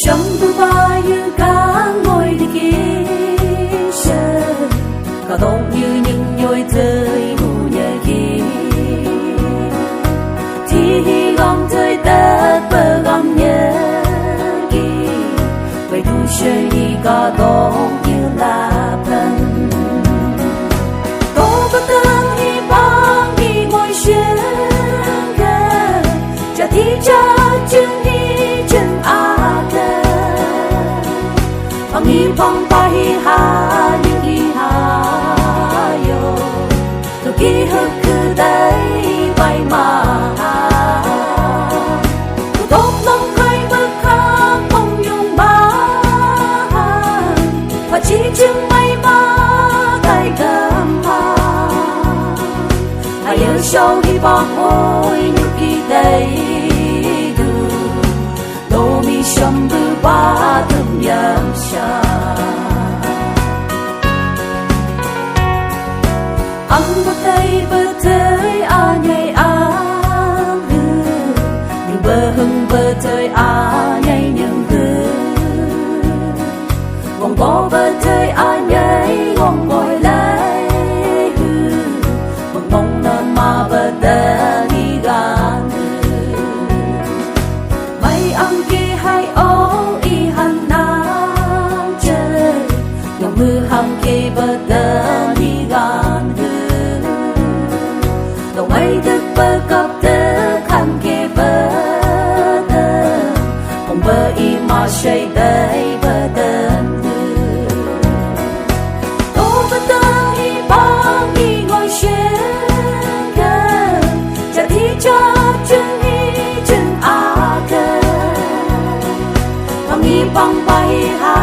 Shambu bayu ca ngồi đi kia sơn, cả đông như những nhồi thời hù nhớ kia. Thì gom thời tết bờ gom nhớ kia, vậy thu chơi đi cả đông như là thân. Tô có tương hi băng đi ngồi sơn cơ, cha thi cha chân hi chân a cơ. Ang ibang pahiha yung ihayo, nagihag kaday bay maha. Tutok ng kay magkakong yung bahan, pachiching may matay gamha. Ayaw siyaw ibang oy nukiday du, domi siyang bubatang yam siya. Ang batay batay anyay ang hư, nhưng bờ hưng batay anyay nhưng hư. Vòng bó batay anyay gom ngồi lại hư, mong mong nên mà batay đi gan hư. May ang ki hay ô y han nam chơi, nhưng mưa hăng ki batay đi gan hư. Đâu mấy thức bơ cặp tơ khăn kê bơ tơ, không bơ y mà xây đầy bơ tân hư. Tô bơ tân y băng y ngồi xuyên cơ, chả thi cha chân y chân a cơ. Băng y băng bay ha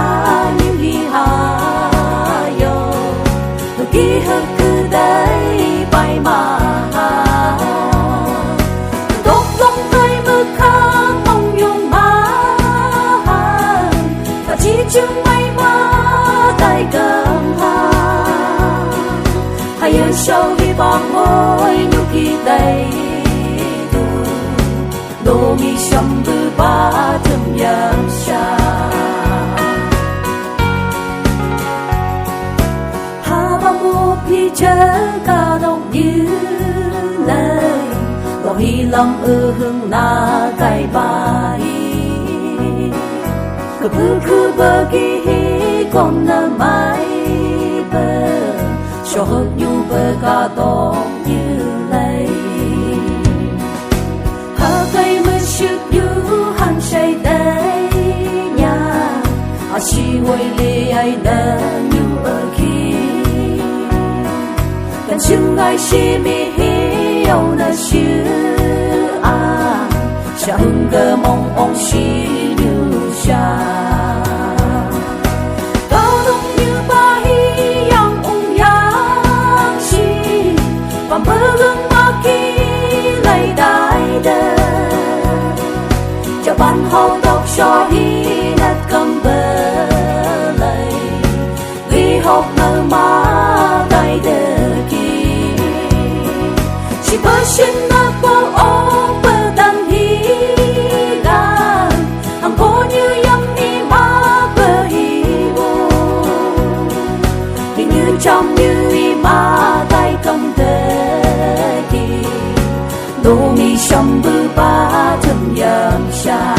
như y ha yo, tôi ký hức cứ đây bay mà. Chừng may mơ tay cầm ha, hay yêu sâu hi bóng môi nhục khi tay tu, đô mi sầm bư ba thầm yam sa. Ha ba mu pi chớ ca đông như lời, lo hi lâm hương na cay bay. Cứ cứ bơ kỳ con nơ mai bơ, cho hớt nhu bơ ca tông như lấy. Hà cây mơ sức nhu hăng say đây nhà, à chi quay lê ai nơ nhu ở khi. Cần chừng ai chi mi hi yêu nơ sư à, cha hưng cơ mong ông chi nhu cha. Và mơ gương ma kỳ lấy đại đơ, cho ban hậu đọc cho hi nát cầm bơ lấy, vì học nơ ma đại đơ kỳ. Chỉ bơ xin nát bơ ô bơ đăng hi gan, hằng cố như yam hi ma bơ hi vô. Vì như trong như hi ma tay cầm tơ, đô mi sầm bư ba thầm yam sa.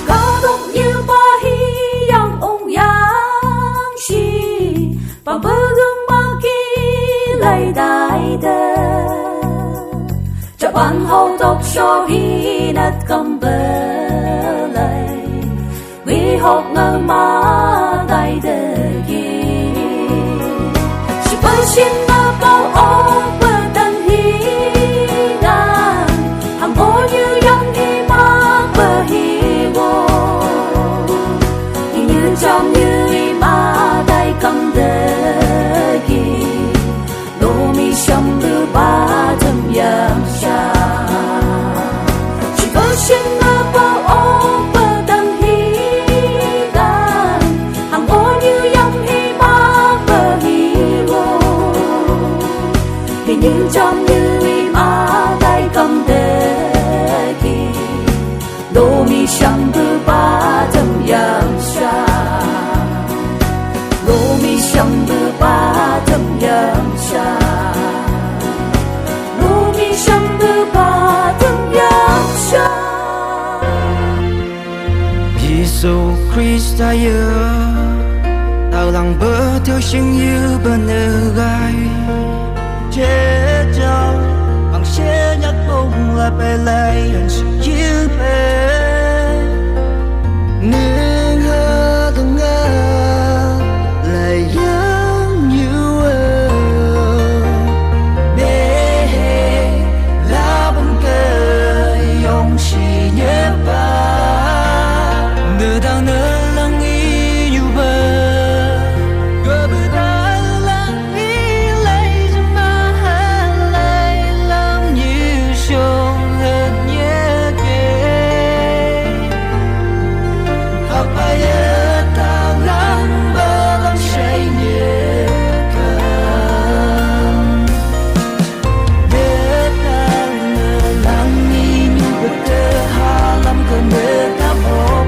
Ca đông như ba hi yang ong yang si, ba bơ gương ma kỳ lấy đại đơ, cho ban hậu đọc cho hi nát cầm bơ lấy, vì học ngơ ma đại đơ kỳ. Chỉ bơ xin ma bao ô bơ tân hi gan, hằng cố như yam hi ma bơ hi vô. Thì như trong như hi ma tay cầm đơ kỳ, đô mi sầm bư ba thầm yam sa. Chỉ bơ xin ma bao ô bơ tân hi gan, hằng cố như yam hi ma bơ hi vô. 罗米香的巴怎样下？罗米香的巴怎样下？罗米香的巴怎样下？耶稣 Christ ta yêu tao lòng bơ theo sinh yêu bên gai chế cho bằng xe nhắc bông lại bay lại hình sự yêu bé nên hơ từng ngờ lại giống như bé là bên cờ yong xì nhớ ba nửa đang nửa lắng ý như bờ gỡ bờ ta lắng ý lấy cho mà lấy làm như sông hết nhớ kề học bài ở ta lắng bờ làm say nhớ cầm nửa đang nửa lắng ý như bờ cơ hà làm cơn nửa ta bỏ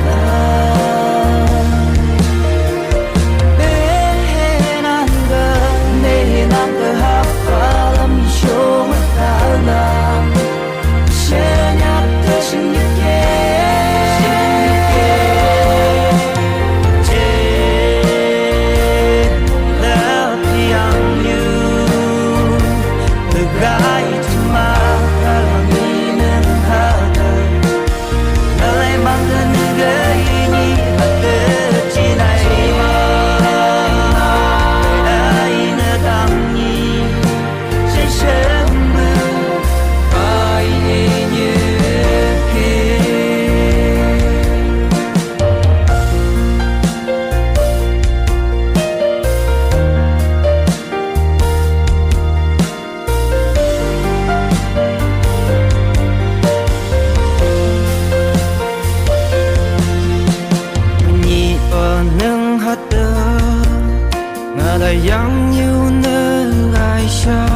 yang yêu nơi gai xa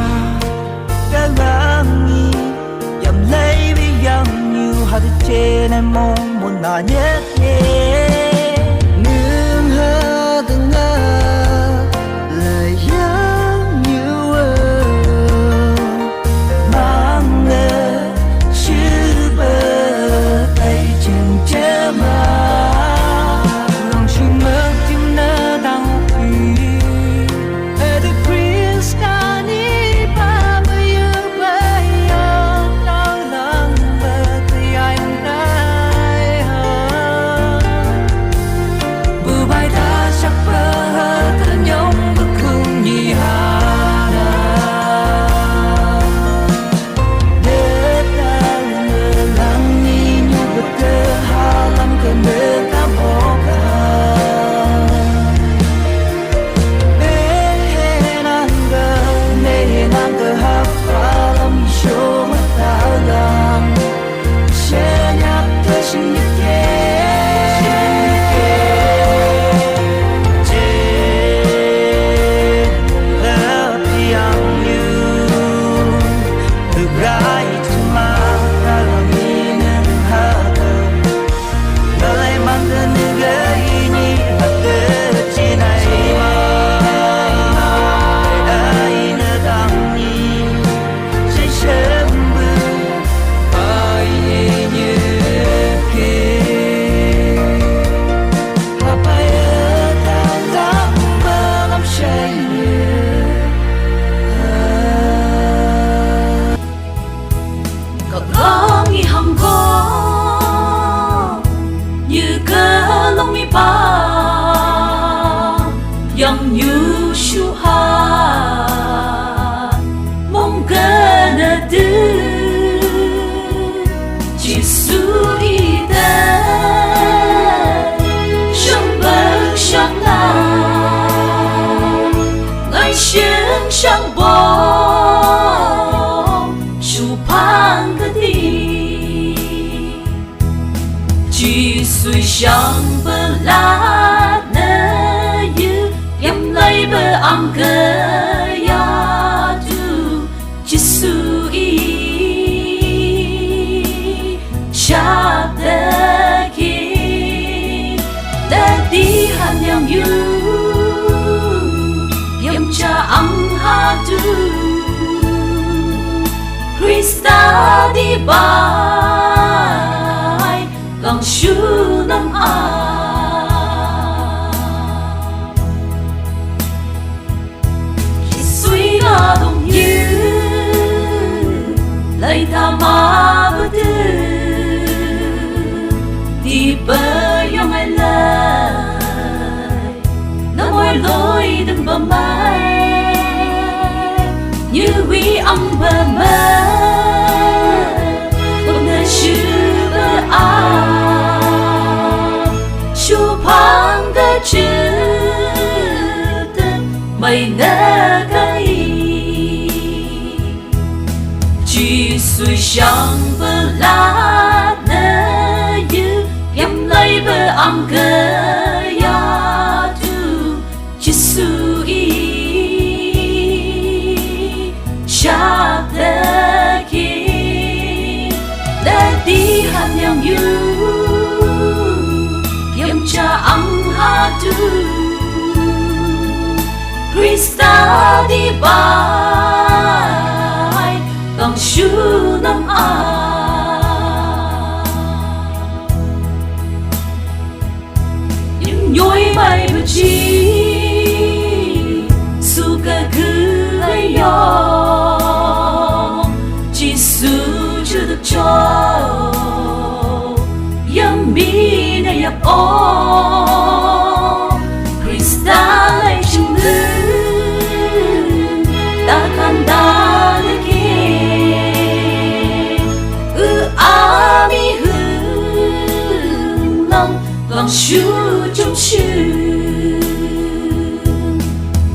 cái langi yam lấy vì yang yêu hạt trên em mong muốn là nhất nương hơ từng ngờ lời yang yêu mang ngờ chữ bờ tay chân chớ mà lòng chỉ mơ tim nỡ đau yang như shu ha mong gana du chỉ su y ta sông bờ sông na ngày sáng sáng bò shu pang cái đi chỉ suy sáng bờ la bờ ang ya tu Jesu i cha tu Krista đi bài lòng su năm khi suy ga đồng như lời ta mà bất tư đi bơi yo ngày lời nó môi lối đừng bờ mai như huy âm bờ mơ không thể chữ bờ chu phang cơ chữ mày nỡ cái chỉ suy sáng bờ lá nỡ như yếm lấy bờ âm cơ yang you yam cha ang ha tu Krista đi bài bằng su năm những nhối bay bờ chi su cả cứ ấy yo chỉ su chưa được cho mi na yap o Krista lai chung ngư ta kan da le ke a mi hư lòng shu chung shu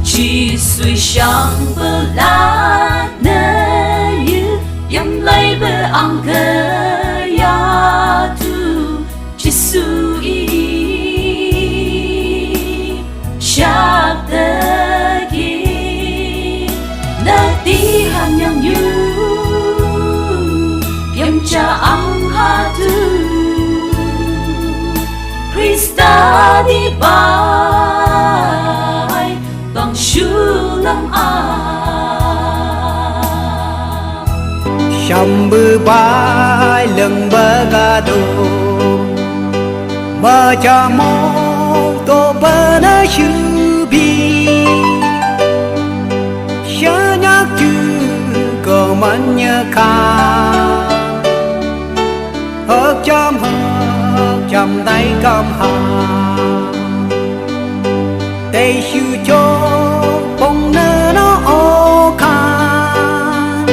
chỉ suy sáng bờ lá nơ như yam lai bờ ang cơ Sui Shabdagi Nati hanyang yu Yam cha ang hatu Krista di bài bằng su năm Sambu bai lưng bơ ga đồ mà cha mô tô bơ na chư bi xa nhạc chư cơ mặn nhớ khá hợp chăm tay cầm hà tây sư cho bông nơ nó ô khăn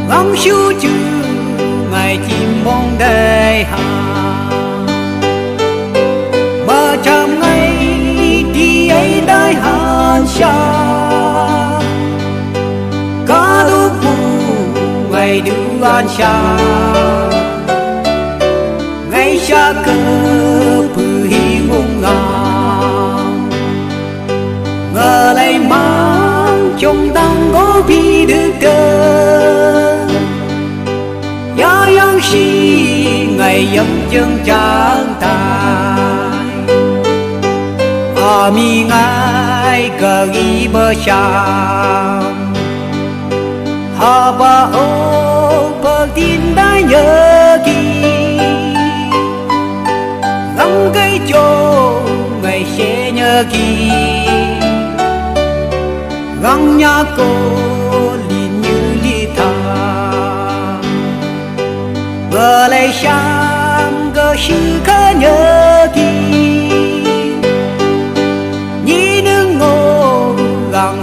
ngắm sư chư ngày chim bông đầy hà chăm ngay đi ấy đại hàn xa cả lúc mù ngày đưa an xa ngày xa cơ bự hi ngông ngang ngờ lại mang trong tăng có bi được cơ giá yang si ngày dâm chân chẳng ta mi ngai cờ ghi bờ sàm hà ba ô bờ tin đã nhớ kỹ gắng cây chỗ ngày sẽ nhớ kỹ gắng nhà cô liền như ly thà bờ lại sàm cơ sư khá nhớ kỹ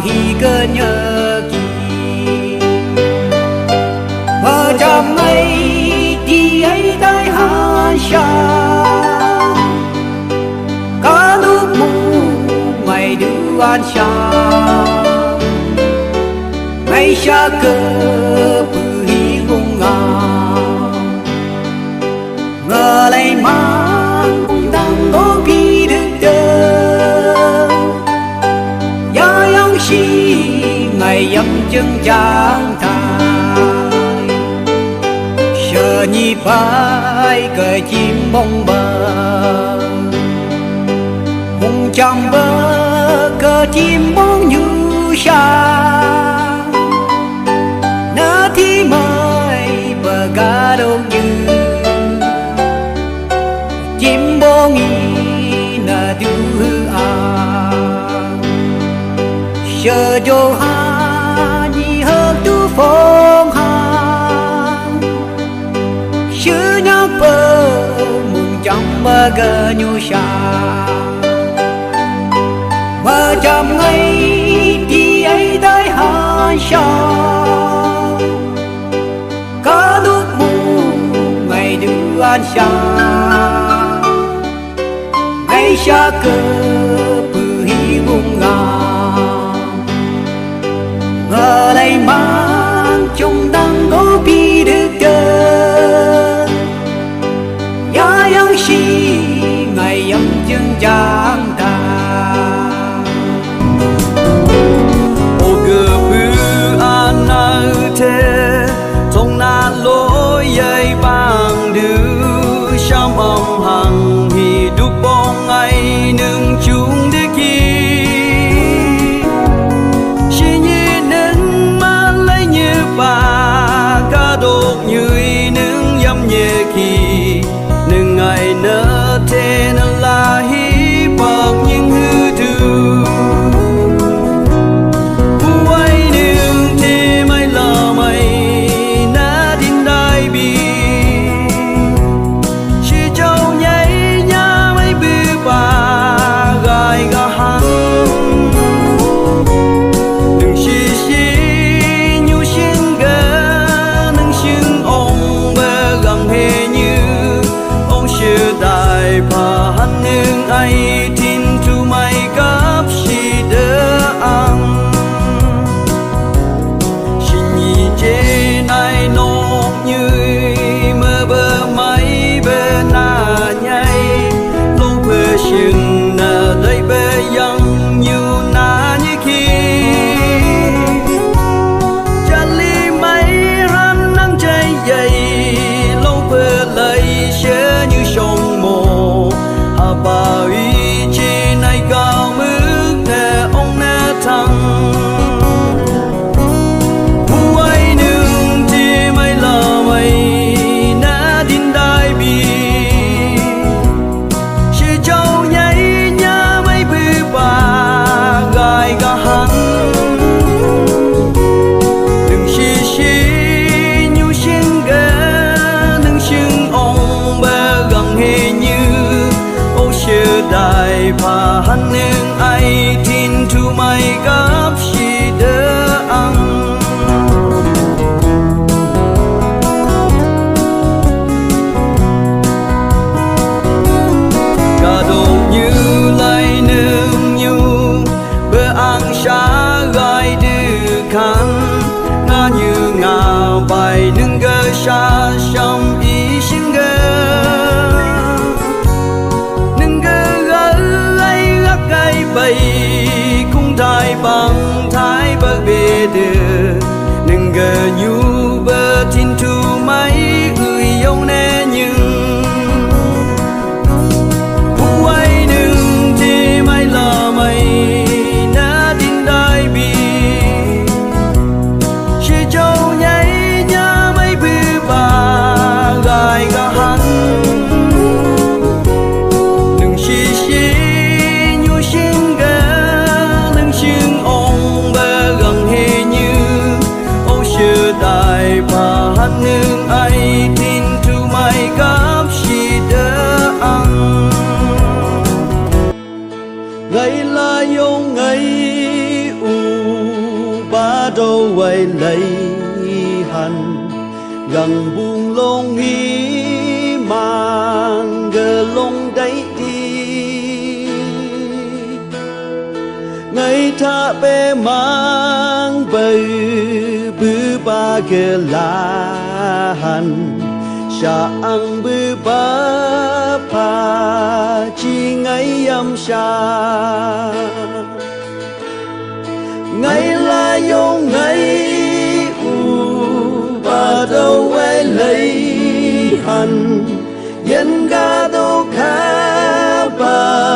hi cơ nhớ kỹ mà chăm ấy đi ấy đại hàn xa cả lúc mù ngày đưa an xa ngày xa cơ bự hi ngông ngang ngờ lại mang cũng đang có bi được ngày dâm chân chẳng thay sợ nhịp bay cờ chim bông bờ hùng trăm bờ cờ chim bông như sa vô ha nhị hơn tu phong hàng sư nhóc bơ mùng trong mơ gờ nhu sa mơ chậm ngay đi ấy tới hai sao có lúc mù ngày đưa anh xa ngày xa cơ bự hi mùng ngờ đây mang trong tăng có bi được đơn giá yang si ngày âm chân chẳng ta ô gờ bư an na thế trong na lối dây bằng đưa sao mong hằng hi đúc bóng ngày nương chung để khi bà ca đột như nương dâm nhẹ khi nương ngày nỡ thế nên là hi bạc những hư thư quay nương thế mày là mày na din đại bi chỉ châu nhảy nhá mấy bư bà gai gà hăng đừng xì xì đại bà hắn nương ai tin tu mày gấp si đỡ ăn xin nhị chế này nốt như mơ bơ máy bơ na nhảy lâu bơ xin na đây bơ yang như na như khi cha li mấy hắn nắng cháy dày lâu bơ lấy sẽ như sông bà uy chi này cao mức nè ông nè thăng quay nương thì mày là mày nè din đại bi chỉ châu nhảy nhá mấy bư bà gai gà hắn đừng xì xì nhu xin ghé đừng xin ông bè gần hề như đại bà hắn nương ai tin tu mày gấp si đỡ ăn cả đồ như lại nương nhu bữa ăn xa gai đưa khăn ngã như ngà bài nương gơ xa trong ý xin gơ bay cũng thái bằng thái bờ bề đưa đừng gờ nhu bờ tin tu mấy người yêu nè nhưng quay nương thì mày là mày đã tin đại bi chỉ châu nhảy nhá mấy bư bà gai gà hắn đừng xì xì đại bà hắn nương ai tin tu mày gấp si đỡ ăn ngày là yêu ngày u ba đâu quay lấy hành gần buông lông ý mang gờ lông đấy đi ngày tha bê mang bờ bư ba gờ la hành sa ăn bư ba pa chi ngày âm sa ngày là yêu ngày u ba đâu quay lấy hành dân ga đâu khá ba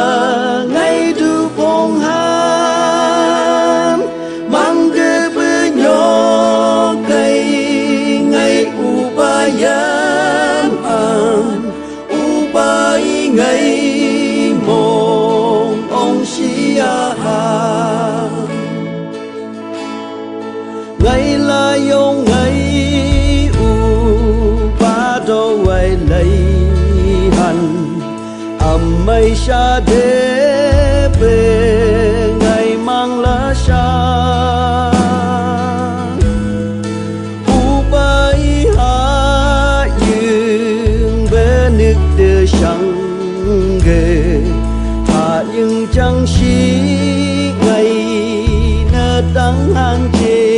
ngày tu phong han mang cơ bư nhỏ cây ngày u ba yam u ba ngày mong ông si ha mây xa thế về ngày mang lá xa u bay hạ dương về nước đưa sang ghê hạ nhưng chẳng xí ngày nơ đắng hàng chê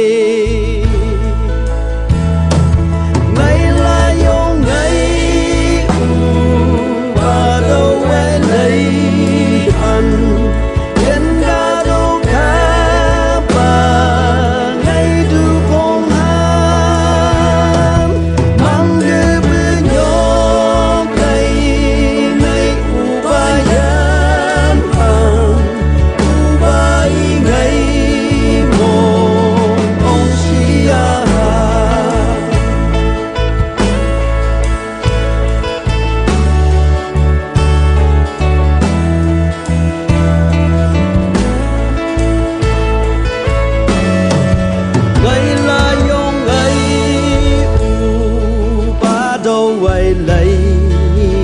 lấy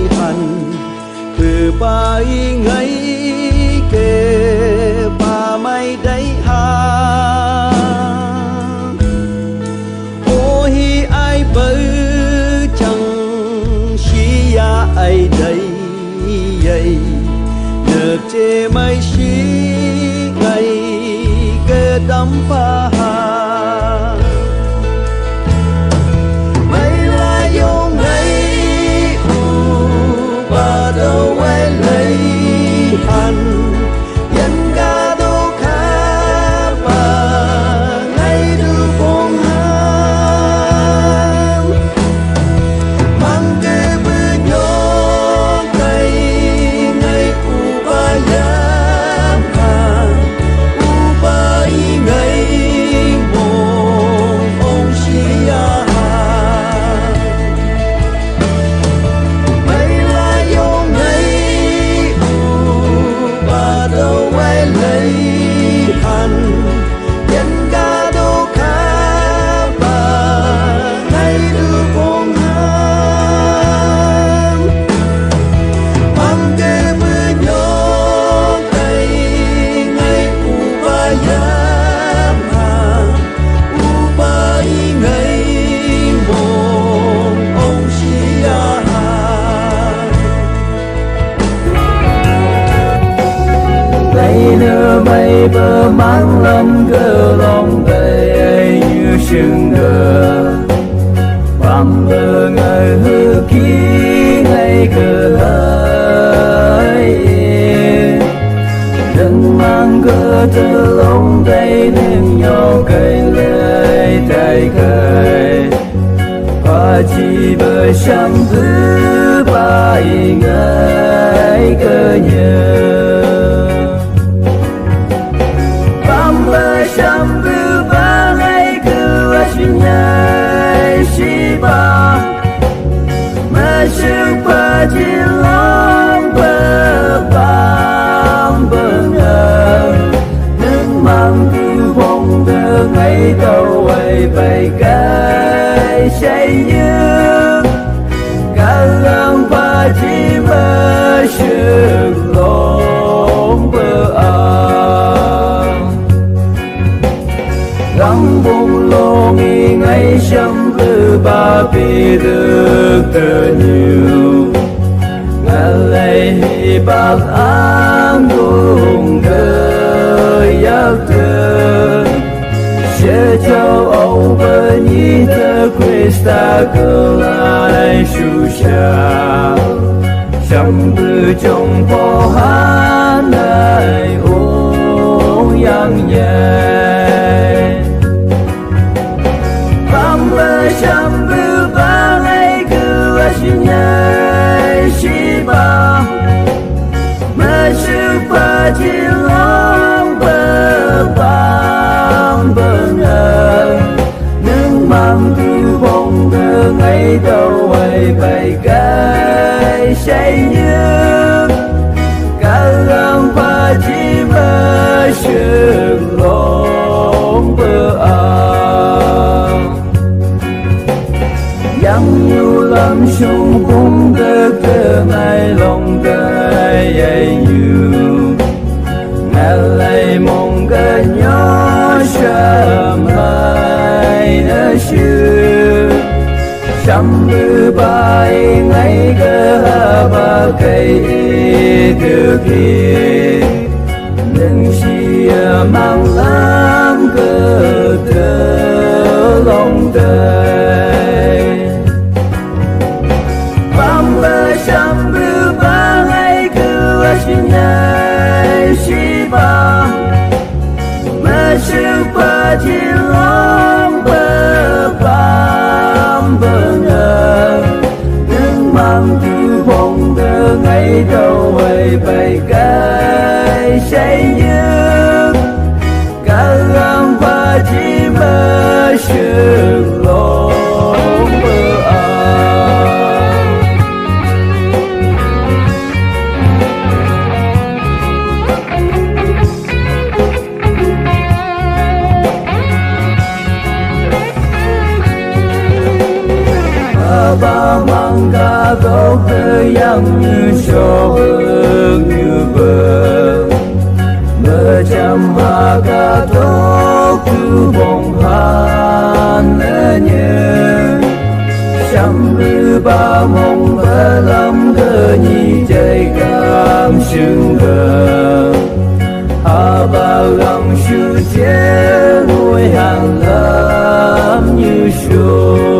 thành từ bay ngấy kề bà mây đấy ha ô hi ai bơ chẳng xí ya ai đây vậy được chê mây xí ngày kề đắm pha nơ bay bờ mang lân cơ lòng đầy như sương ngờ bằng bờ ngày hư ký ngày cơ ấy đừng mang cơ từ lòng đầy đừng nhau cây lệ tay cây và chỉ bởi sam thứ bài ngày cơ nhớ Sambu bangai kuasinya siba masuk pajilang berbang bengar nâng mang tu bông đưa ngày đầu ấy bay cái say như cả lòng paji masuk long răng bông lô nghi ngay sâm cứ ba bì được tự nhiều ngã lây hi bạc áng cùng cơ giác tư sẽ châu âu bơ nhi thơ Christa cơ lại su xa sâm tư trong phó hát này uống yang nhẹ Sambu bangai kuasinya siba masuk pajilang berbang bengar nâng mang tu bông đưa ngày đầu ấy bay cái say như cả lòng paji masuk long yang nhiều lắm sung cũng được cơ ngày lòng đời 67 ngày cơ ba cây từ khi nên chỉ mang lắm cơ thơ lòng đời 67 ngày cơ xin nhai si ba mà sự ba chỉ lòng bờ bám bờ ngờ nhưng mang từ phong từ ngày đầu ấy bay cái say như cả lòng ba chỉ mơ sự lòng bờ ba mang ca tốt tư dân như sổ hương như bờ mơ chăm hoa ca tốt cứ bồng han như chăm bư ba mong bơ lâm cơ nhi chạy cam sương gờ hà ba găng sư chế ngôi hàng lắm như sổ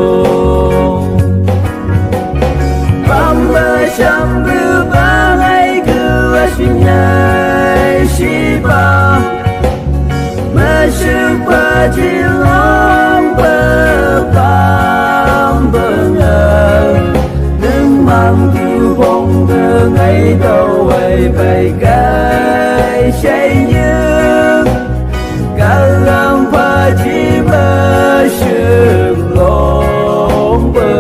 trăm bữa ba ngày cứ xin nhai si ba mà sự ba chỉ lòng bờ bám bờ ngờ nhưng mang từ phong từ ngày đầu ấy bay cái say như cả lòng ba chỉ mơ sự lòng bờ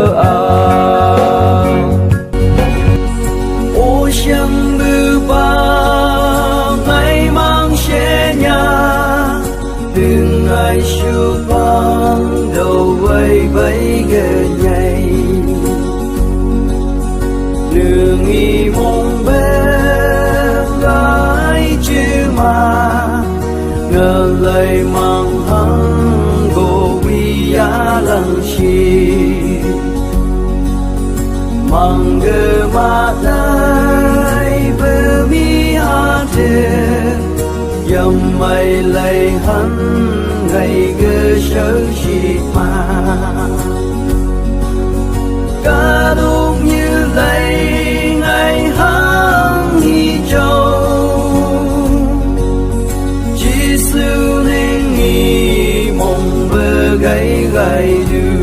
Chẳng bư ba ngày mang xe nhà từng ngày siêu vang đầu vây vây gờ nhảy đường y mong bé gái chứ mà ngờ lời mang hăng gồ vi ya lăng chi mang gờ mà lại bờ mi ha thế dầm mây lầy hắn ngày gờ sơ chi mà cả đúng như lầy ngày hắn hi châu chỉ sư nên nghi mong bờ gầy gầy đưa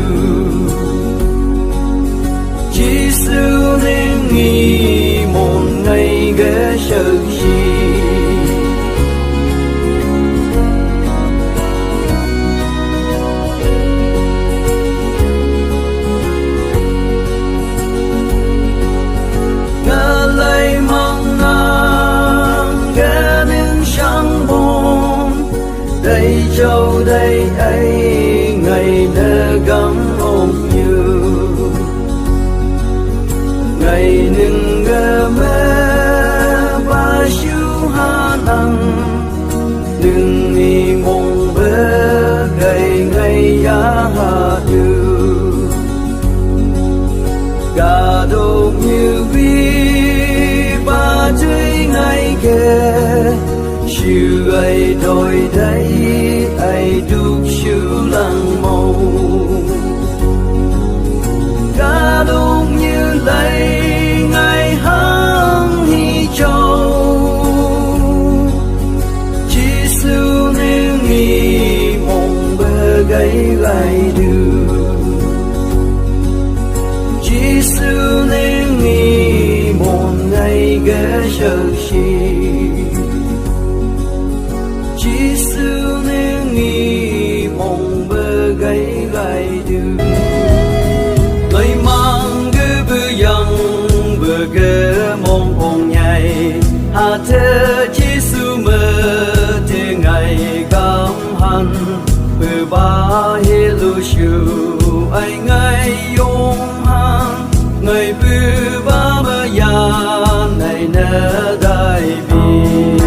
chỉ sư nên nghi một ngày ghé sợ gì ngờ lấy mong ngang ghé nên sáng bồn đây châu đây ấy ngày nơ gấm ôm như ngày nâng gơ mê ba siêu hà năng nâng nghi mong bơ gầy ngày giá hà đưa cả đột như vi ba chơi ngày kề siêu ấy đôi đấy ấy đúc siêu lăng màu cả đột như lấy ngày hăng hi châu chỉ sư nên nghi mong bờ gầy gầy đưa chỉ sư nên nghi mong ngày ghé sợ chi chỉ sư nên nghi mong bờ gầy gầy đưa lời mang gỡ bư yang bờ gỡ mong hồng nhảy hà thế chỉ su mơ thế ngày cảm hẳn bờ ba hi lu shu ai ngày yong hằng ngày bờ ba mơ ya này nơ đại bi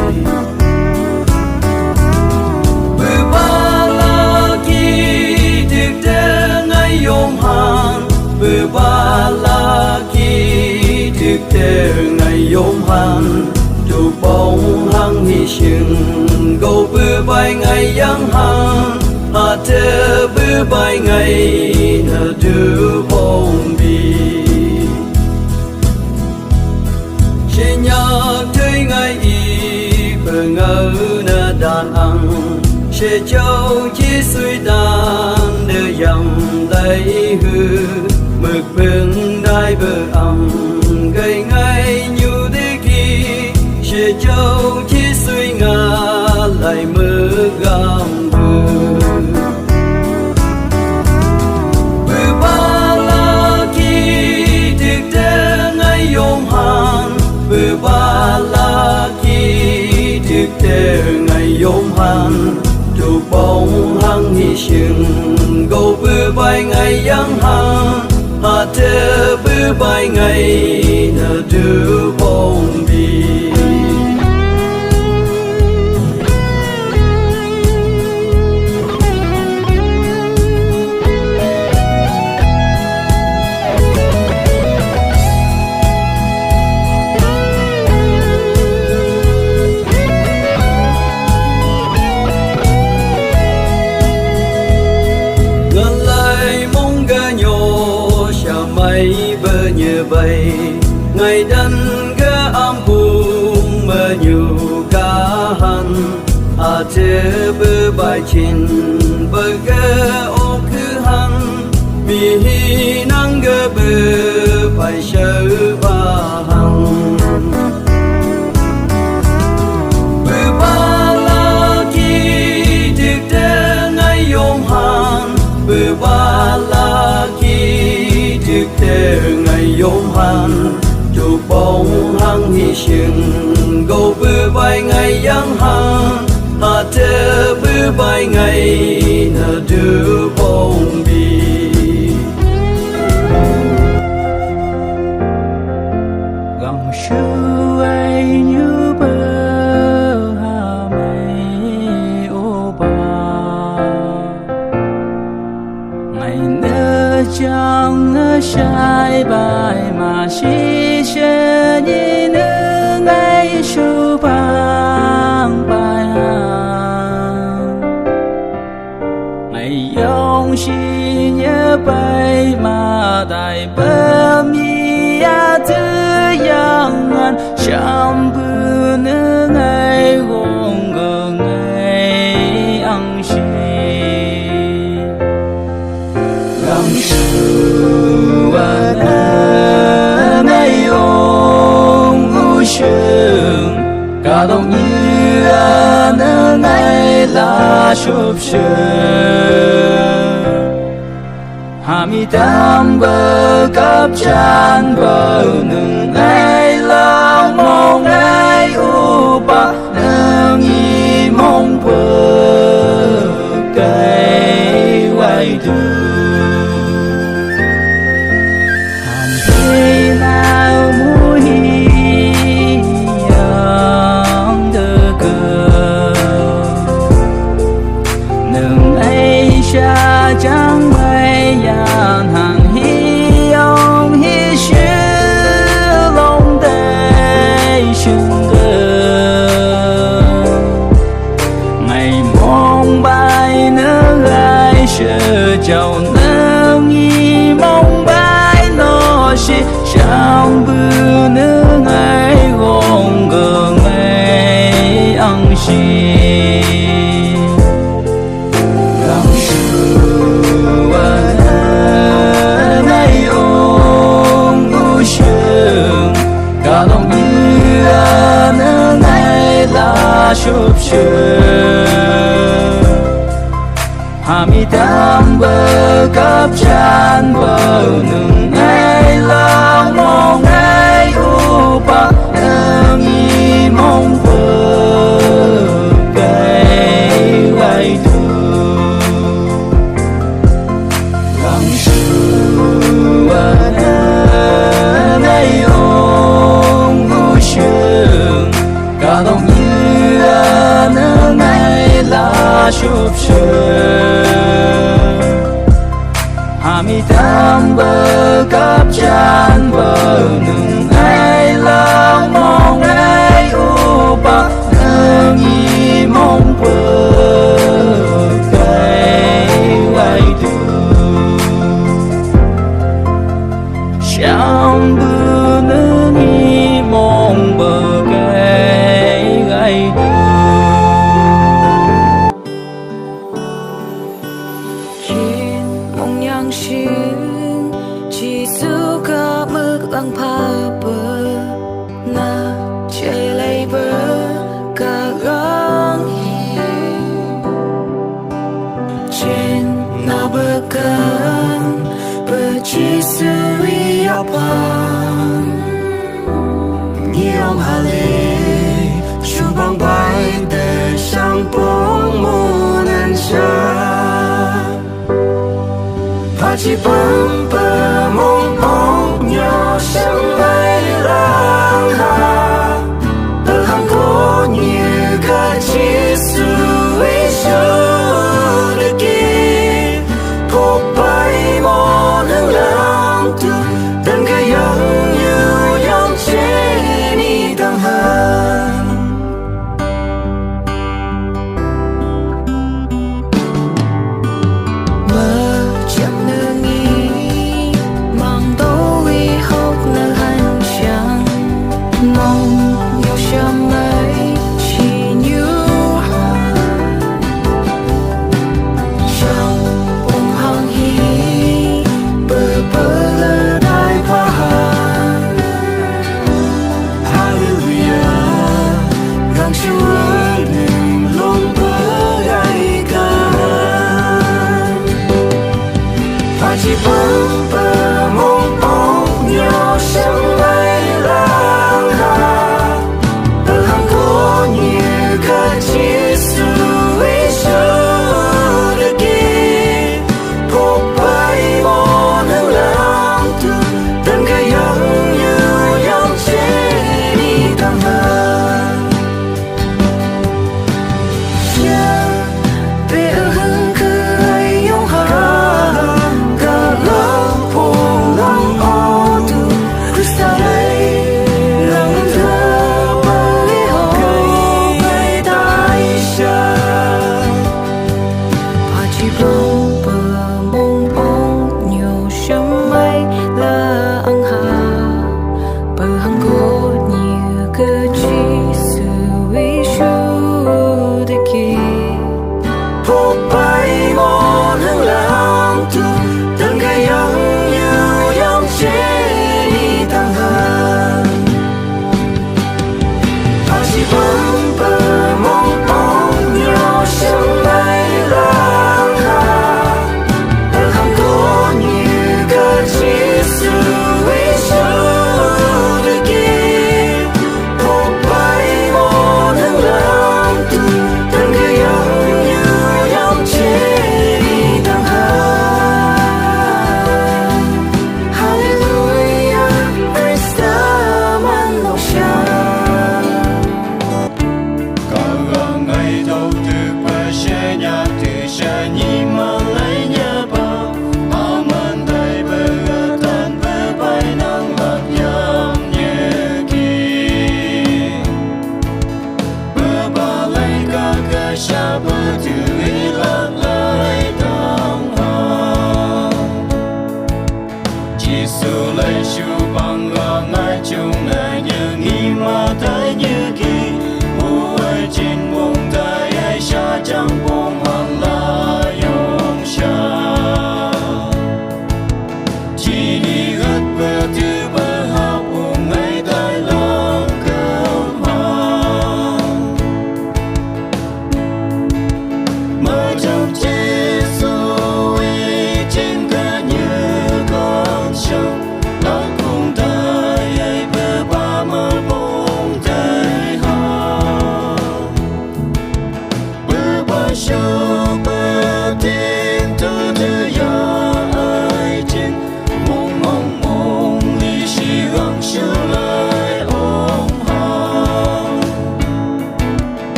bờ ba la ki thực tế ngày yong hằng bờ ngày yom han tu bong hang hi sing go bư bay ngày yang han ha te bư bay ngày na du bong bi she nya tươi ngày y bờ ngơ na đàn ăn she châu chi suy đàn đưa dầm lấy hư mực bừng đai bờ âm gây ngay như thế kia she châu chi suy ngã lại mơ gam bờ ba la ki thực tế ngày yom han bờ ba la ki thực tế ngày yom han tu bong hang hi sing go bư bay ngày yang han ha te bư bay ngày na du bong bi như vậy ngày đân gỡ am buông mơ nhiều cá hằn à thế bơ bài chín bơ gỡ ô cứ hằn mi hi năng gỡ bơ bài sơ ba hằn bơ ba la ki thực tế ngày yom han bơ ba la ki thực tế yom han tu bong hang hi sing go bư bay ngày yang han ha te bư bay ngày na du bong bi gắng sư ấy như bờ hà mây ô ba ngày nỡ chẳng nỡ sai bài mà chỉ sẽ nhìn ngày su bang bài ngày yong chỉ nhớ bay mà đại bờ mi à tư yang an chăm bự nữa ngày gong gong ngày ăn xì gắng sư ngày yom u sương cả đồng như nơ ngày là sụp sương hà mi tam bờ cáp chan bờ nương ngày lang mong ngày u ba nương y mong bờ cây quay đường chẳng mấy dàn hàng hi ông hi sư lòng đầy sương ngày mong bay nước ai sợ chào nâng y mong bay nó sẽ chẳng bư nước ai gồng gờ ngày ăn xì sụp sương hà mi tam bờ cáp chan bờ nương ngày lang mong ngày u ba nương y mong bờ cây quay đường gắng sư ngày yom u sương cả đồng sụp sương hà mi tam bờ cáp chan bờ nương ngày la lòng hà lê chú bóng bay để sang bóng môn anh cha và chỉ bấm bờ mong bóng nhỏ sân bay lang hà ở hàng có nhiều cả chỉ sự ấy cho được kia cô bay mòn hương lang tu từng cái giống như giống trên đi tăng hàng mơ chậm nơ nghi mang tối hốc nơ hành trang mong nhiều sớm ấy chỉ như hàng trong bông hăng hi bờ bờ lơ đai qua hàng Hallelujah rằng Chúa đừng luôn bờ gai ca và chỉ bấm bờ mong bóng nhỏ sân bay lang hà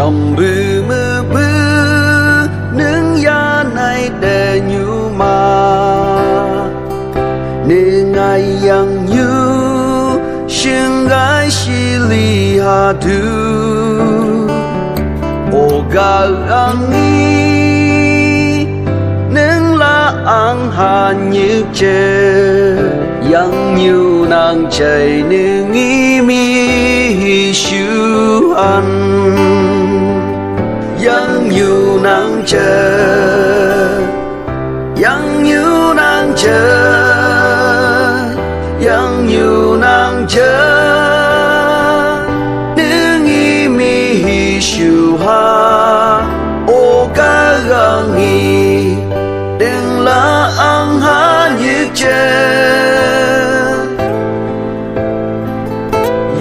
Lòng bư mơ bư nâng ya này để nhu mà nên ai yang như xin gái xì lì hà thư ô gà ang y nâng la ang hà như chê yang như nàng chạy nâng y mi siêu ăn yang như nàng chờ yang như nàng chờ yang như nàng chờ nương y mi hi siêu ha ô ca gang hi đừng là ang ha như chờ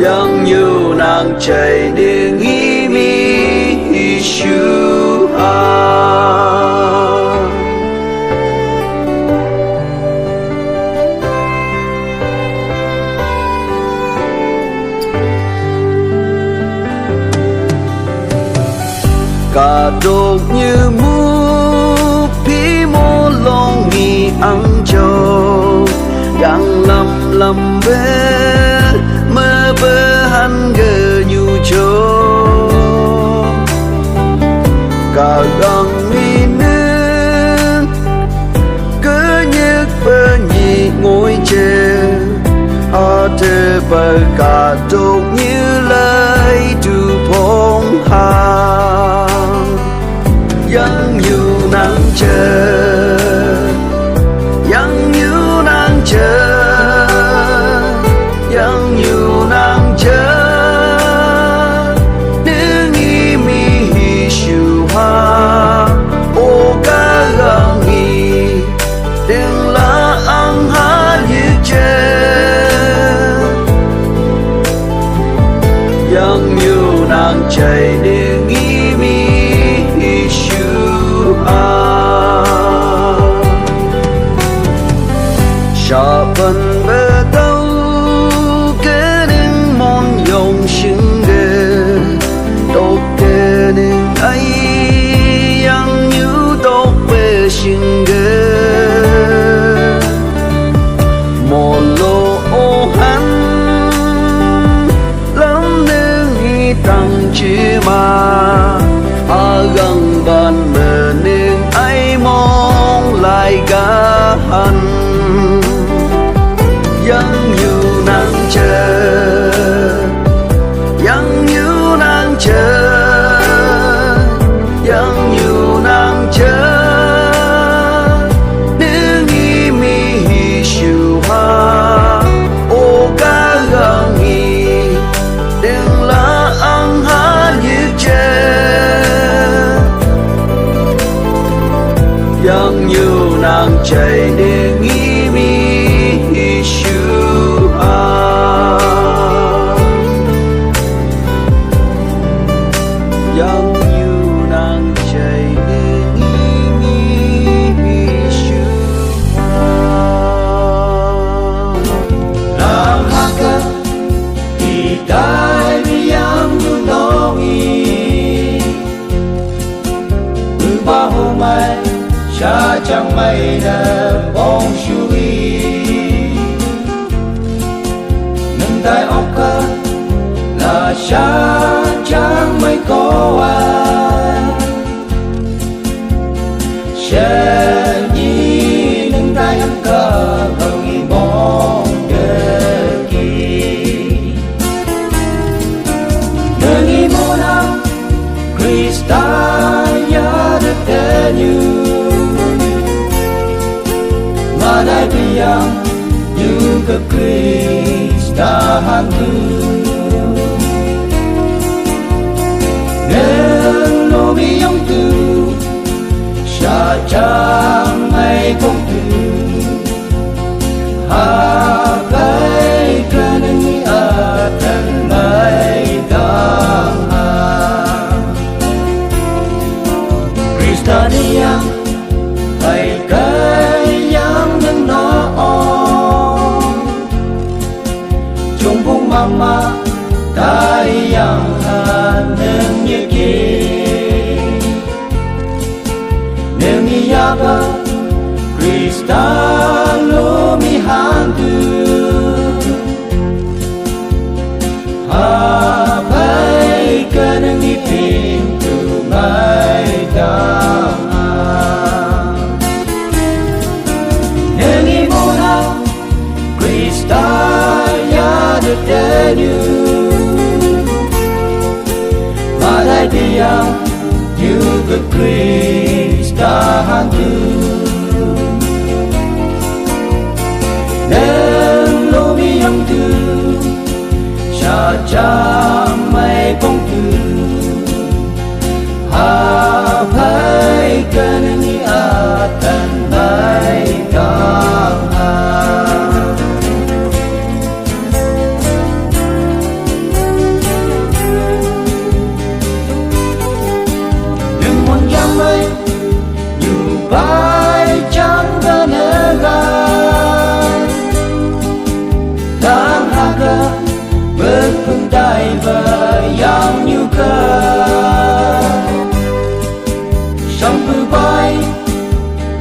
yang như nàng chạy nương y mi siêu ha cả đột như mu phí mô long nghi ăn châu yang lâm bê mơ bơ hắn gơ nhu châu cả găng mi nương cứ nhức bơ nhị ngồi chê thơ bơ cả đột như lời tu phong hàng yang như nàng chờ yang như nàng chờ yang như nàng chờ nương y mi hi siêu ha ô ca gang hi đừng là ang ha như chờ yang như nàng chạy nương y mi hi siêu ha sa phần bơ đâu kế nên mong dòng sinh đề đột kế nên ấy yang như đột về sinh đề một lô ô hắn lắm nương y tăng chi mà gần bàn bờ nên ấy mong lại gã hắn yang như nàng chờ yang như nàng chờ yang như nàng chờ nương y mi hi siêu ha ô ca gang hi đừng là ang ha như chờ yang như nàng chạy nương y mi hi siêu ha yang như nàng chạy nương y mi hi siêu ha Lam haka di dai yang nongi ba hôm mai cha chẳng mây nè bóng suy nâng tay ốc ca là cha chẳng mây có ai sẽ nhìn nâng tay ốc ca bằng nghi bóng đề kỳ nâng nghi mô năng Krista ya được thế như Madai biyang như ke Krista hantu nên lo biyang tu sa chang mai công tu ha kai kanani atan mai dang Krista diyang kai kai yang nâng nó chung bung mama kai yang nâng như kia Yaga Krista lumi hantu Hapai kenangi pintu mai tangan Nengi muna Krista ya detenu Madai dia juga Krista hantu Neng lumi yang tu Cha mai bông tu Hapai kenangi atan mai tangan Đừng muốn giam mây Dù bay chẳng có nơi gai Đang haga berpendai yang nyuka Sampai baik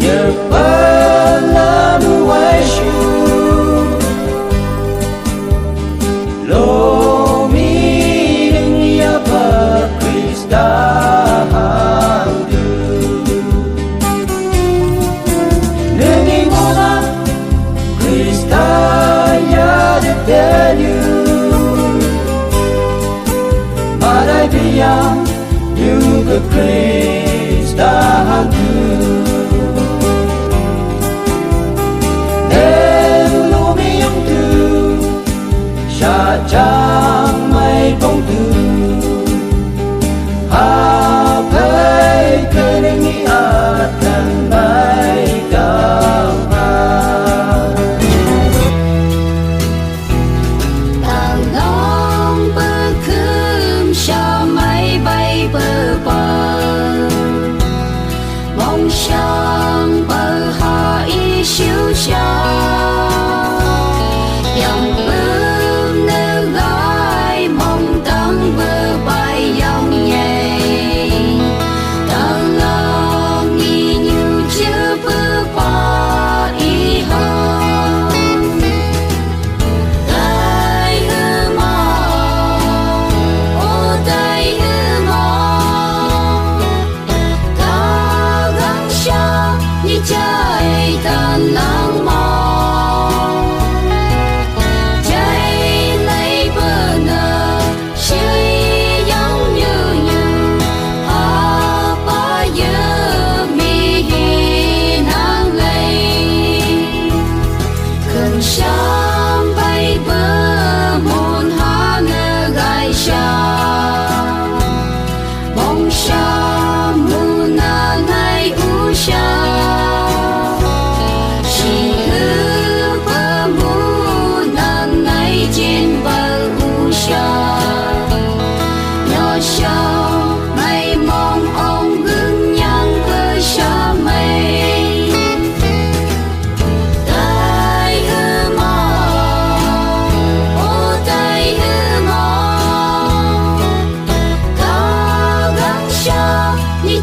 Ye pelamu waishu Lomi dengan apa Krista hantu Nengi mona Krista ya detenu Yang juga Krista hantu Nên lumi yang tu Sa chang mai bông tu Hapai kenangi atan mai tangan Mong sang bờ hải siêu xa Dòng bướm nơi gai mong tăng bờ bay dòng nhảy Ta lo nghi như chưa bước qua ý hơn Tay hư mong, ô tay hư mong Như trái tan lãng mong Trái lấy bờ nở Siêu giống như Apa giờ mi nang lấy Cần sampai bermunha negai sya Bong sya munanai usya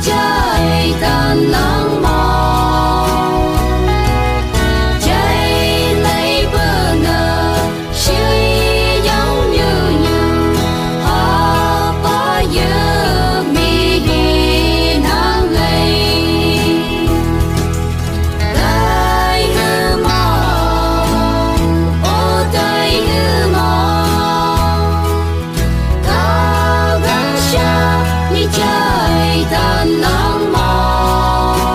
trái tan lãng mong trái lấy bờ nở siêu giống như apa giờ mi nang lấy tay hư mong ô tay hư mong ta gắng xa như trái tan lãng mong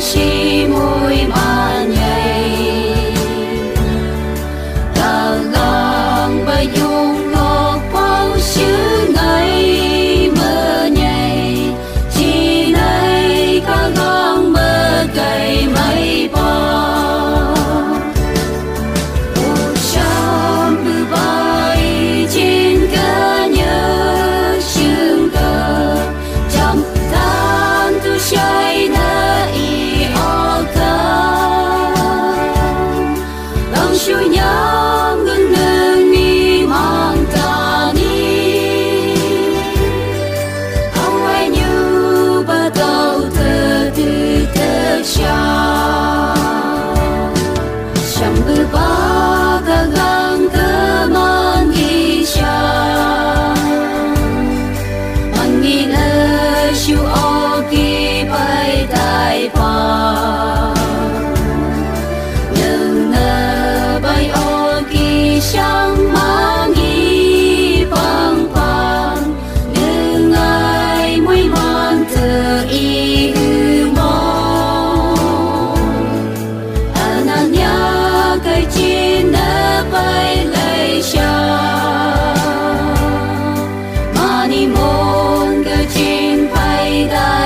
si mùi mà nhảy ta gang bay dung ngọc bao xứ ngày mơ nhảy chỉ này ca gang mơ cây mây ba u sam bư bay trên cả nhớ sương cờ chăm tan tu say na i o ca lòng suy nhang ngân ngân mi mang ta đi ông ai như ba tàu thơ từ thơ xa chẳng bư ba ca gang cơ man ghi xa man ghi nơ siêu o kỳ bay đại ba nhưng nơ bay o kỳ sang mang ghi bang bang nhưng ai mới mang thơ y hư mong ananya cây chín nơ bay lấy xa mani môn cây chín bay đại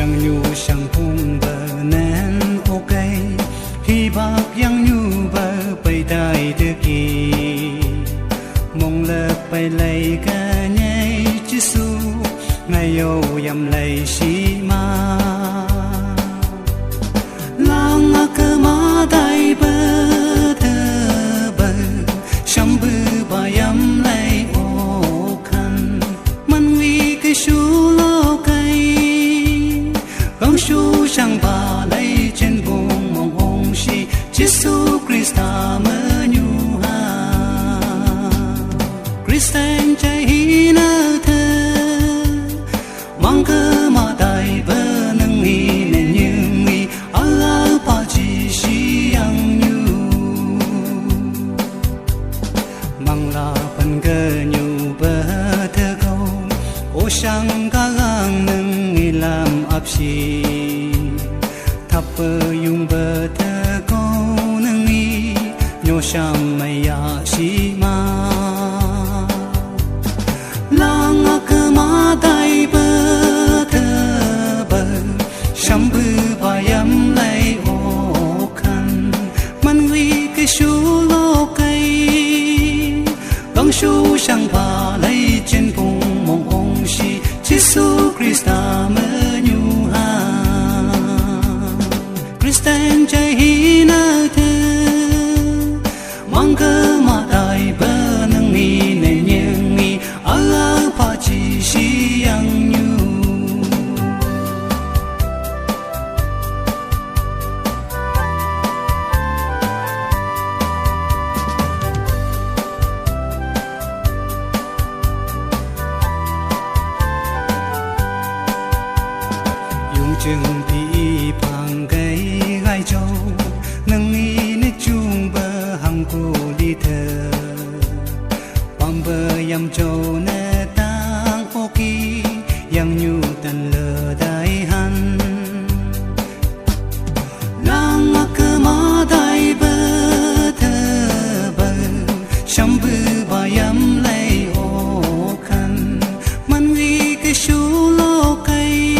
yang nhu sang phung bờ nén ok hi bạc yang nhu bờ bay đại đưa kỳ mong lơ bay lay cả nhảy chỉ su ngày yêu yam lay si ma lang cơ ma đại bờ thơ bờ sắm bư ba yam lay ô khăn man vi cái su lo cây gắng su sang ba lay trên vùng mong hồng si Jesus Christa mơ nhu ha Christian chạy hi nơ thơ mang cơ mà đại bờ nâng nghi nên như nghi Allah pa chi si yang nhu mang la phần cơ nhu bờ thơ câu ô sang ca gang nâng nghi làm áp si thắp bờ yung bờ thơ câu nâng nghi nhô sam mày ya si ma lang cơ ma đại bờ thơ bờ sắm bư ba yam lay ô khăn man vi cái su lo cây gắng su sang ba lay trên vùng mong ông si Jesus Christa mơ nhu ha Christian chạy hi nơ thơ mang cơ mà đại bờ nâng nghi nên nheng nghi Allah pa chi si yang nhu yung chừng thì phang cây gai châu nâng nghi nết chung bờ hằng cô đi thờ băng bờ yam châu nè tang ok yang nhu tan lờ đại han lang cơ ma đại bờ thơ bờ sắm bư ba yam lay ô khăn man vi cái su lo cây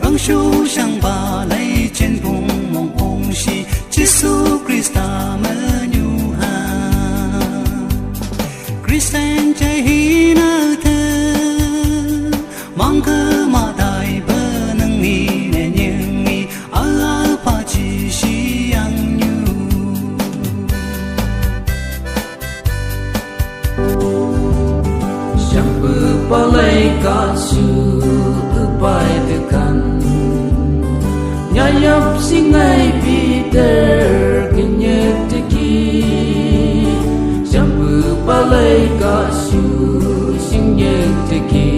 gắng su sang ba lay trên vùng mong ông si Jesus Christa mơ nhu ha Christian chạy hi nơ thơ mang cơ mà đại bờ nâng nghi nè nheng nghi Allah pa chi si yang nhu Sang bư ba lay cả su bay tekan Nyayap singai Peter kinyeteki Jambu balai kasu sinyeteki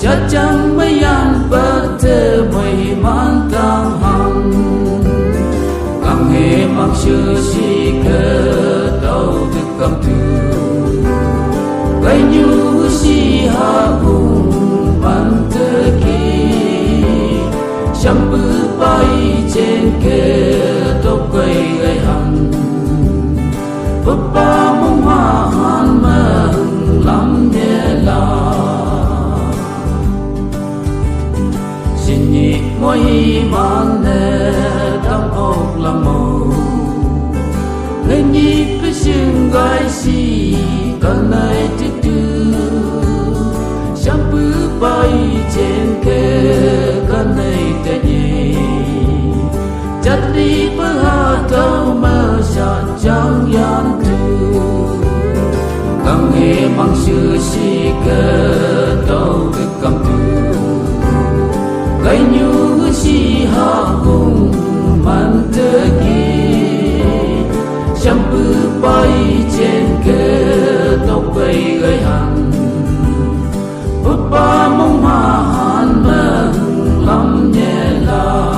Sajang bayan bate mai mantang ham Kang he maksud si ke tau tekam tu Ganyu si haung manteki Jambu bay trên kê tóc cây gây hằng Papa mong hoa han mừng lắm nhẹ là Xin nhị mỗi mang nè đâm ốc làm màu Người nhị cứ xin gai si cần này tích tư Jambu bay trên kê cần này tệ nhị Chặt đi bơ hà tâu mơ xa chẳng yan tu Càng nghe mang sư si cơ tâu cực cầm tu Gây nhu si hạ cùng man tơ kỳ Chăm bư bay trên kê tóc cây gây hẳn Bức ba mong hà hàn mừng lắm nhẹ là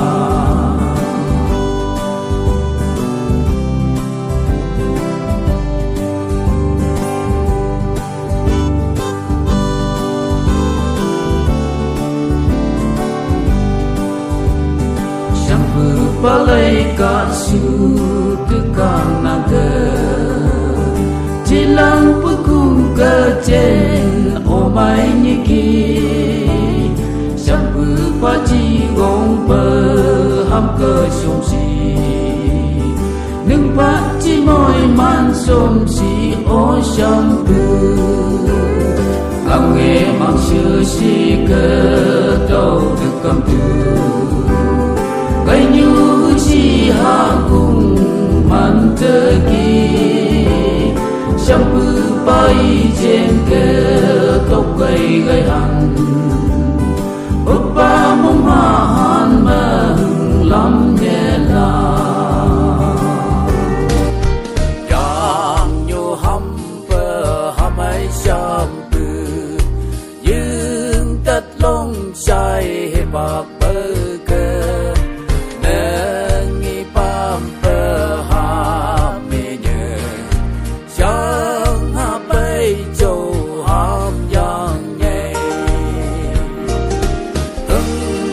balai kasu tukang naga Jilang pukung kejen omai nyiki ngồi man xôm xì ô sâm bư lòng nghe mang sư xì cơ đâu được cầm tư cây nhu chi hàng cùng man tơ kỳ sâm bư bay trên cơ tóc gây gây hằng ba mong han mà lắm nhẹ là yang nhu ham bơ ham ai sham bư dương tất long sai he bạc bơ cơ neng nghi pam bơ ha mê nhớ sang ha bay châu ham yang nhẹ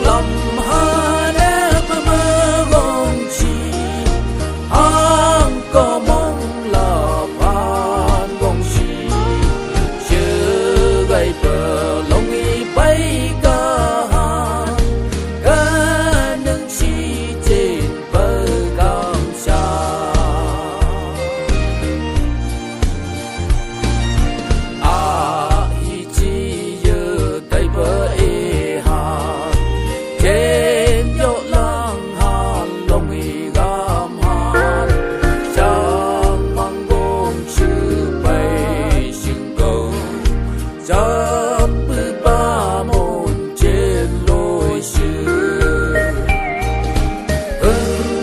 lâm ha nè bơ mơ gong chi hang có mong là phan gong chi chưa gây bờ lòng y bay ca ha ca nâng chi trên bờ cam sa hi chi giờ cây bờ e ha trên chỗ lang han lòng y gam han sang mang gom chữ bay sinh cầu giáp bư ba môn trên lối sư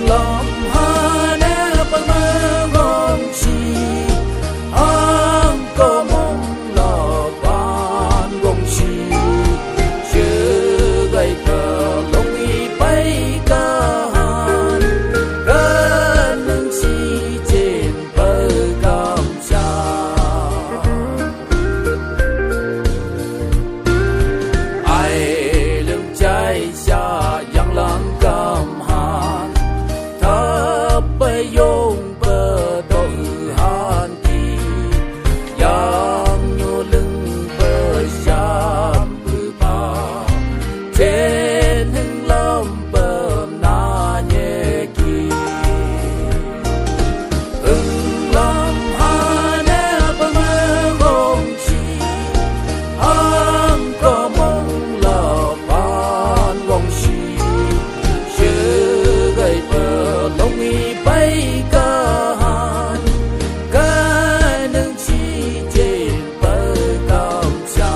lòng ha nè bằng mơ gom chi hang có mong là ban gom chi chưa gây cờ lòng y bay ca han ca nâng chi trên bờ cam sa ai lưng trái xa yang lang cam han thấp bay yong bờ đôi han kỳ yang nhu lưng bờ sam bư ba trên hưng lâm bờ na nhẹ kỳ lâm ha nè bờ mơ gom chi hang có mong là phan gong chi chưa gây bờ lòng y bay ca han ca nâng chi trên bờ cam sa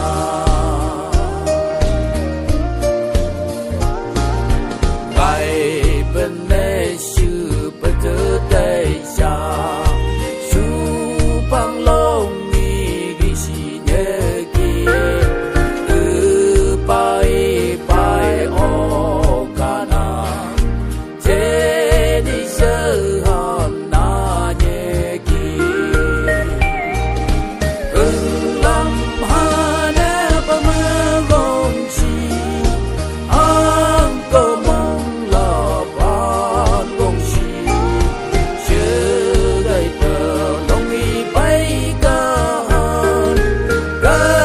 ngày bên đây sư bờ tơ tây xa su băng long nghi ghi si nhớ kỳ từ bay bay ô ca na trên đi sơ hòn na nhẹ kỳ lâm ha nè bờ mơ gom chi hang có mong là ban gom chi chưa gây cờ lòng y bay ca han ca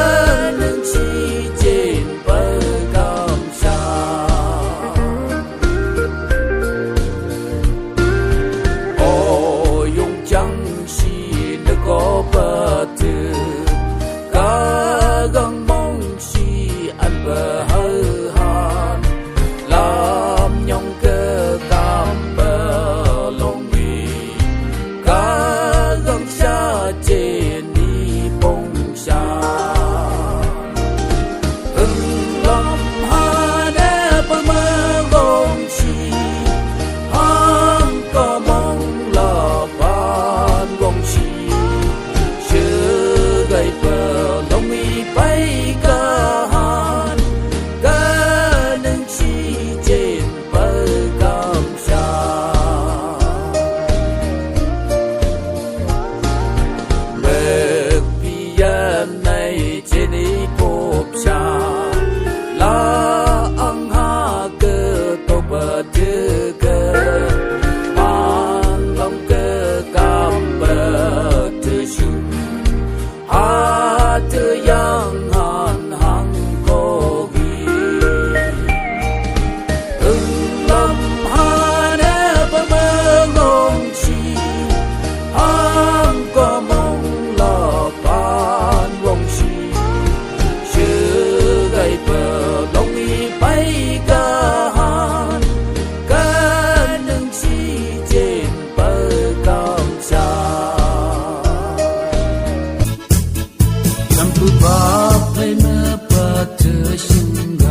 Bapai mepata singgashi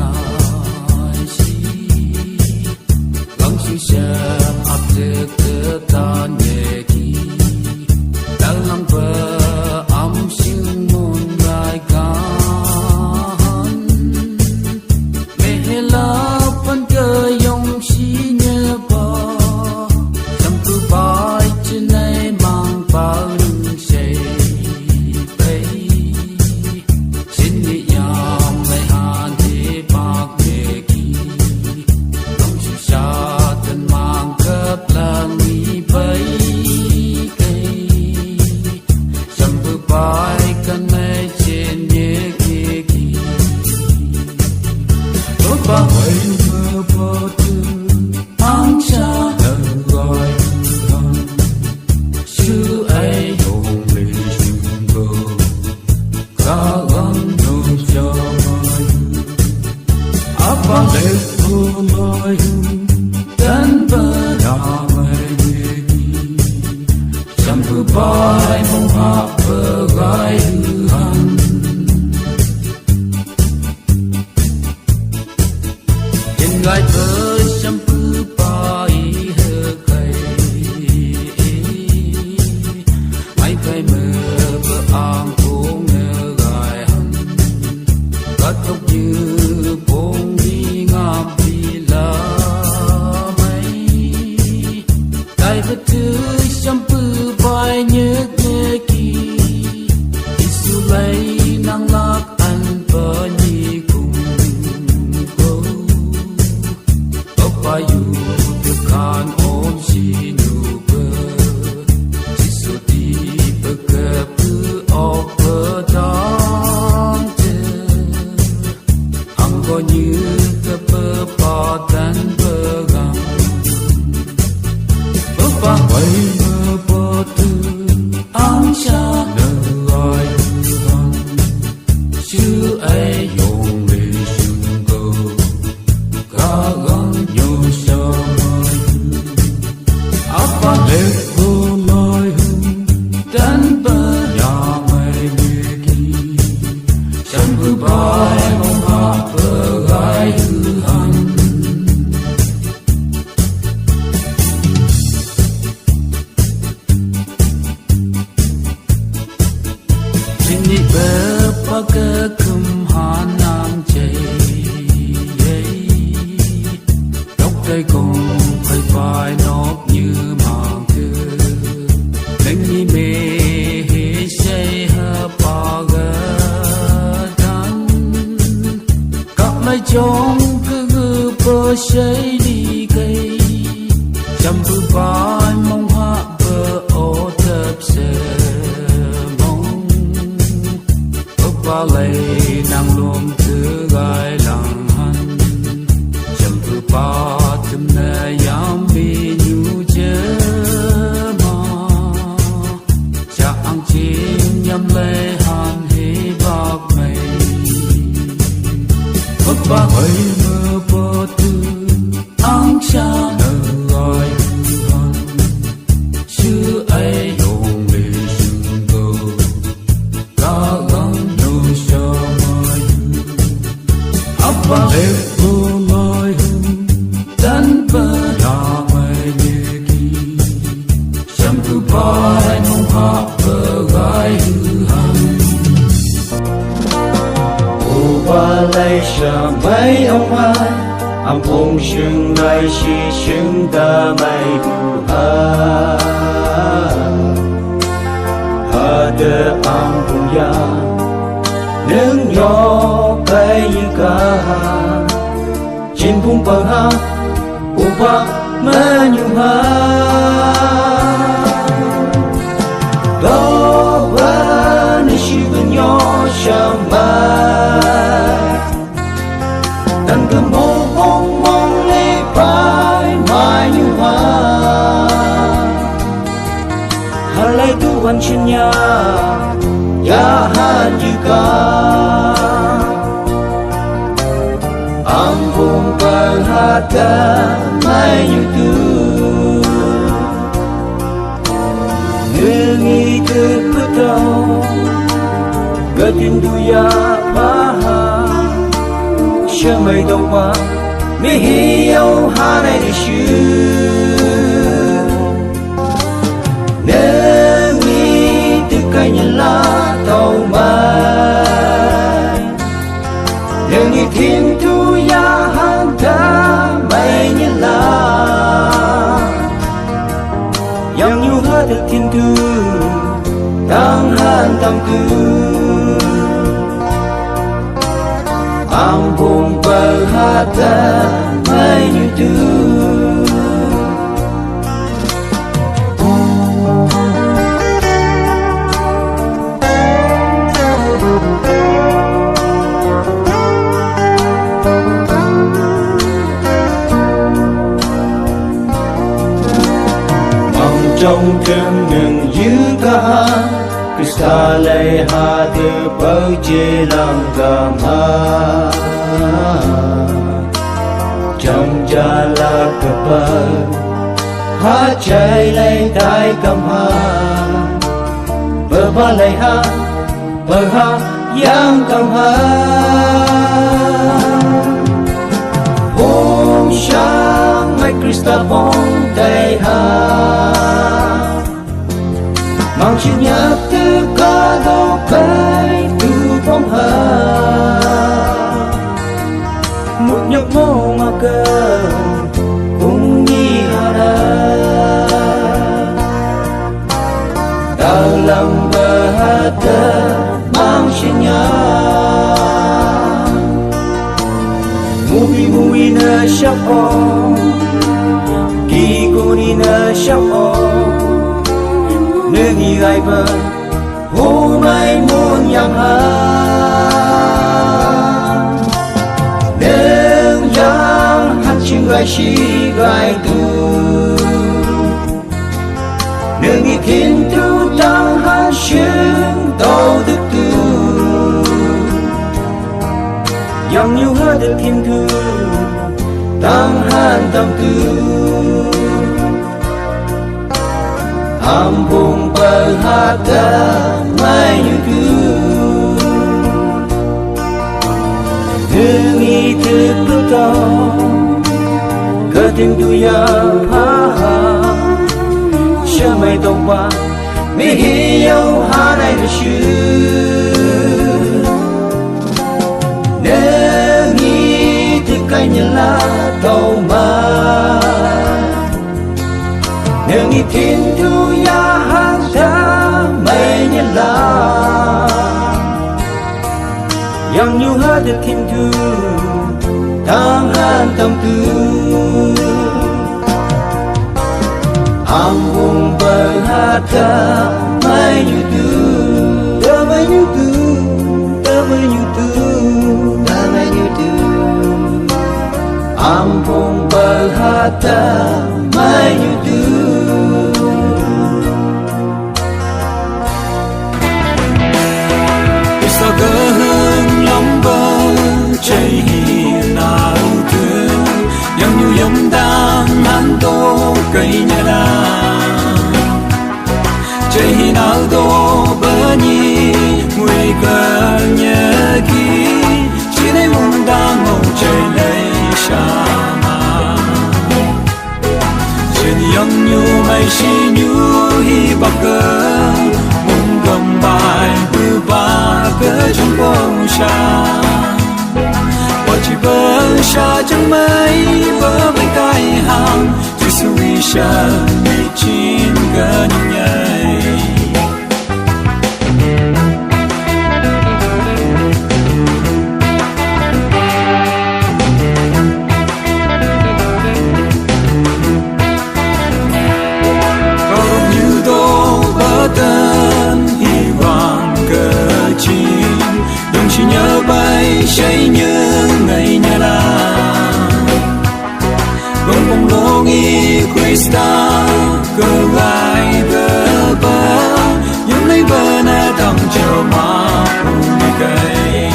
Langsung siap abde ketan yeki Dalam beramsing munraikan Mehelapan keyong sinyeba Sampu baik jenai mang paling say dan berdamai diri sampai pai menghap perai Tuhan Jengai bersampai pai hekai Mai kai berangkung negai han Katok như bông đi ngap Thứ sampu bai nhớ ki Isu lấy năng lạc anh bờ nhi cùng cô Opa yu dekan om si nu bờ Isu di bờ pu opa dang te Ang có như ke bờ pa dan bờ gang Bapai mepatu angsa nerai Tuhan Sư ai dùng để xưng cầu Cả gắng nhau sao mai Apa lệ vô lai hưng Dan bernamai Meki Sampai pai menghap perai Tuhan Sini berpakai kemhanang cai Đốc cây cùng phải phải nốt như màng cơ Nâng như mê hê say hơ bà gơ đăng Các lại chông cứ gư bơ say đi cây Chăm bư bài mong hạ bơ ô thập sơ Ba lay nàng luôn thứ gai lặng hành Chăm cứ ba thầm nè yam bi nhu chơ ma Cha ăn chim nhâm lê hàn hê bạc mây Phất ba hơi mơ bơ tư ăn cha nở gai hành Sư ai dùng để xưng cầu Cả gắng Apa lệ vô lai hưng Dan berdamai Meki Sampai pai menghap perai Tuhan Upa lai sampai ông ai Ampun syung lai si syung damai Tuhan Ada ampun ya Nâng nhỏ cây như ca Trên vùng bờ ha Upa mê như ha Đó và nơi chỉ bên nhỏ sao mai Đàn cầm mô mong mong lê bài mai như ha Hà lấy tu văn trên nhà Ya Hanjuka Ampun perhatian itu Nengi terpetau tin du ya pa ha sơ mây đâu qua mi hi yêu ha này đi xứ nếu mi từ cây nhân lá tàu mai nếu mi thiên thu ya hàng ta mây nhân lá yang nhu ha được thiên thu đang han tâm tư ampun berhata menyutu mong trong thương ngừng giữ cả Krista lay ha từ bao chế lòng cảm ha trong cha la cờ ha chạy lay tai cầm ha bờ ba lay ha bờ ha yang cầm ha hôm sáng mai Krista bóng tay ha mang chiếc nhạc từ ca đâu cái từ phong hà một nhạc mô mà cơ cũng như hà đà ta lòng bờ hát mang chiếc nhạc mùi nơ sắp ô kỳ cô đi nơ sắp ô nơi nghi gai vợ hôm nay muốn nhang ha nếu giang hát chim gai chi gai tu nơi nghi thiên tu tăng hát chuyên tàu đức tu yang nhiều hát được thiên thư tăng hát tâm tư ampun berhata menyutu demi terpetong ketentunya paha semai tomba mihiau hanai bersyu demi tekainya lah tomba demi tintu ya hanta mây la yang nhu ha được thiên thu tăng han tâm tư ampun berhata mây nhu tu ta mây nhu tu ta mây nhu tu ta mây nhu tu ampun berhata mây nhu tu cơ hương lòng bờ chạy nào thương yang như yếm đang ăn tô cây nhà la chạy nào tô bờ nhi mùi cờ nhớ kỹ chỉ để mong đang ngồi chạy lấy xa mà trên yang như mây xi như hi bạc cờ mong cầm bài bư ba cờ trong bóng xa bỏ chỉ bờ xa chẳng mấy bờ với cái hàng chỉ suy xa bị chín gần nhảy có như tô bờ tân hy vọng cờ chín đừng chỉ nhớ bay say như ngày nhà la vẫn bóng lô nghi Krista cơ gai bờ bờ những lấy bờ na thằng chờ mà đi cây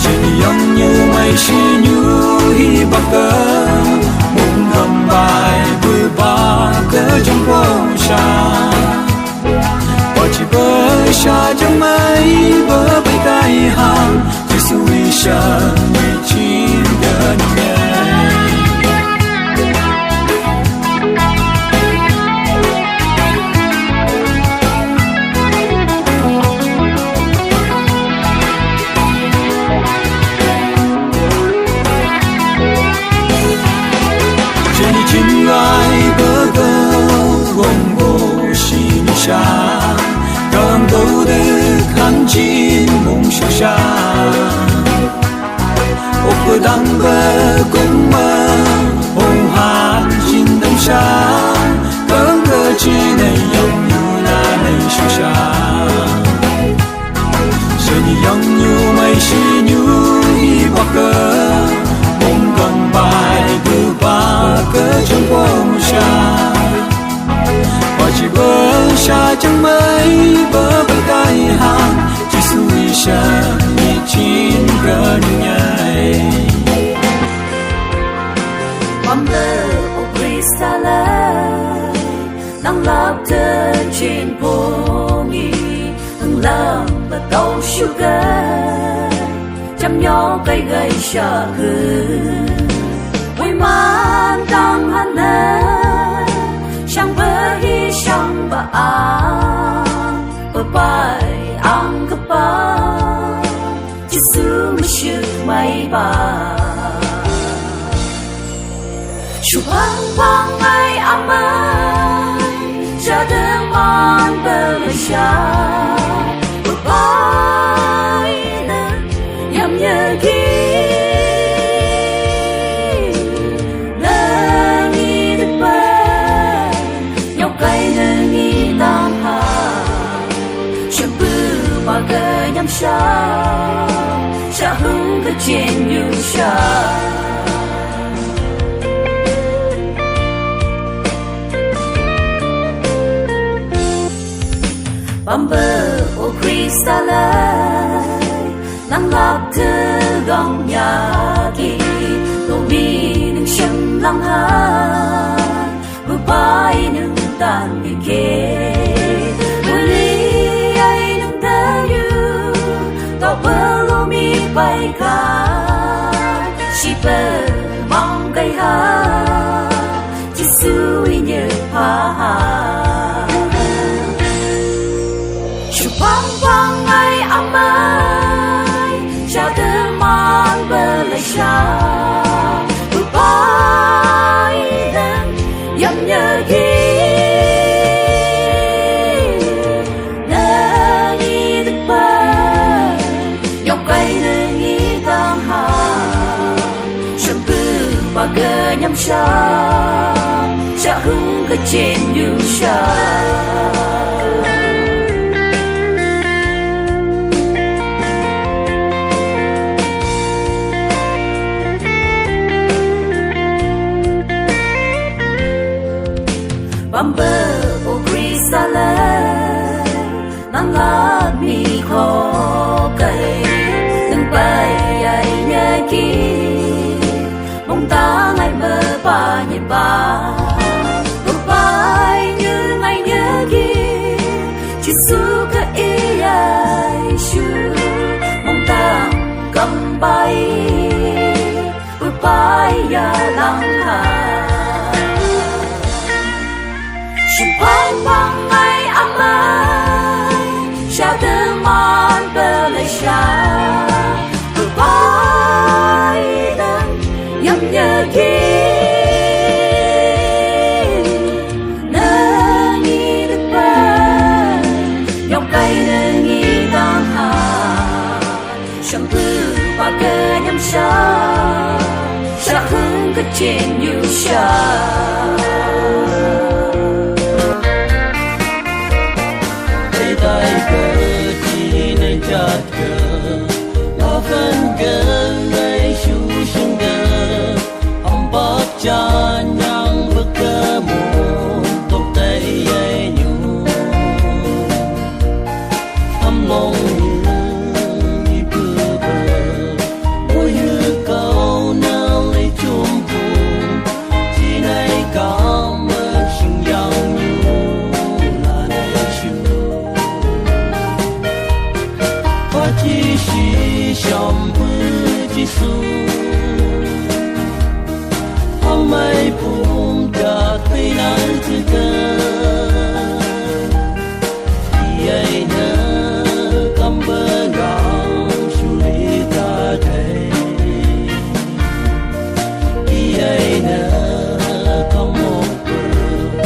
chỉ giống như mây xi như hi bạc cờ muốn cầm bài bư ba cờ trong bóng xa bỏ chỉ bờ xa chẳng mấy ni yang nyu mai shi nyu hi ba ke mong kong bai bu ba ke trong quang sha và chỉ bơ sha chẳng mấy bơ bơ tai hàng chỉ suy sha ni chín cơ nhai Bom tơ ô Krista lơi nắng lấp thân trên phố nghi hừng lấp và tàu sugar chăm nhỏ cây gây sợ hư vui man tăng hắn nè sang bờ hi sang bờ bờ bay ang cấp ba chỉ su mà sức mây ba chụp băng ai ấm ơi cha đêm man bờ lê xa bờ bay nè nhắm nhớ khi nè nghĩ được bờ nhau cây nè nghĩ tam hà chẳng bự mà gợi nhắm xa cha hứng cái trên yêu xa bắm bơ ô Krista lơi nắng lấp thư gong nhà kỳ tô mi nâng sân lăng hát vừa bay nâng tàn người kê mùi ly ai nâng đơ yu tỏ bơ lô mi bay ca chỉ bơ mong gây hát chỉ suy nhớ phá hát chụp băng ai ấm ơi cha đêm man bờ lê xa bờ bay đêm nhắm nhớ khi nè nghĩ được bờ nhau cây nè nghĩ tam hà chẳng bự mà gờ nhắm xa cha hứng cái trên yêu xa bắm bơ ô Krista lơi nắng lát mi khó cây từng bay ai nhớ kỹ mong ta ngày mơ ba nhịp ba bờ bay như ngày nhớ kỹ chỉ su cái ý ai su mong ta cầm bay bờ bay ya lăng hà chụp băng ai ấm ơi cha đêm man bờ lê xa bờ bay đêm nhắm nhớ khi nè nghĩ được bờ nhau cây nè nghĩ tam hà chẳng bự và cơ nhắm xa cha hứng cái trên yêu xa tay cơ chỉ nên chặt cơ lo phân cơ ngay chú sinh cơ ông bác cha nhang bước cơ môn tóc tay ai nhu âm lòng như bơ bơ môi như câu nang lấy chum buồn chỉ này cảm ơn sinh yang nhu là nơi chú chỉ si sầm bự chỉ su hôm nay buông cả tay nắng từ cơ ai nỡ cầm bơ gạo su li ta đây ai nỡ cầm một bờ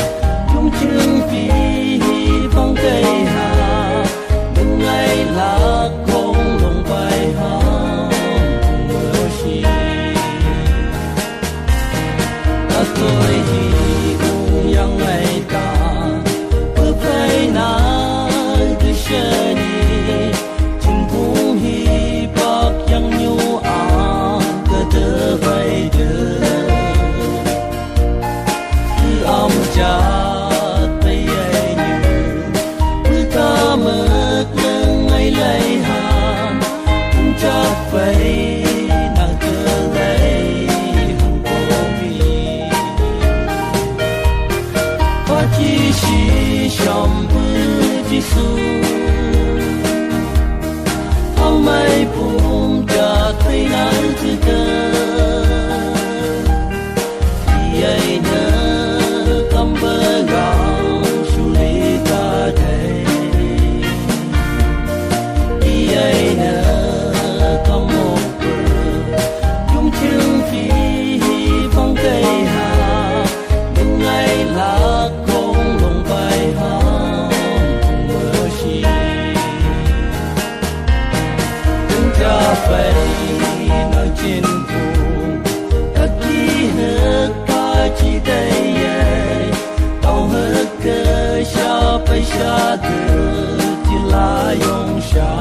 chung chương phi phong cây hà đừng ngày lạc Aku mai phum cha thấy nắng từ cơ ai nơ cầm bơ gạo su lê ta đây ai nơ cầm một bờ chung chương phi phong cây hà những ngày lá không lồng bay hang mơ chi cha phải nói trên vùng tất chi hết ca chi đây tao hết cơ cha phải cha từ chỉ là yong cha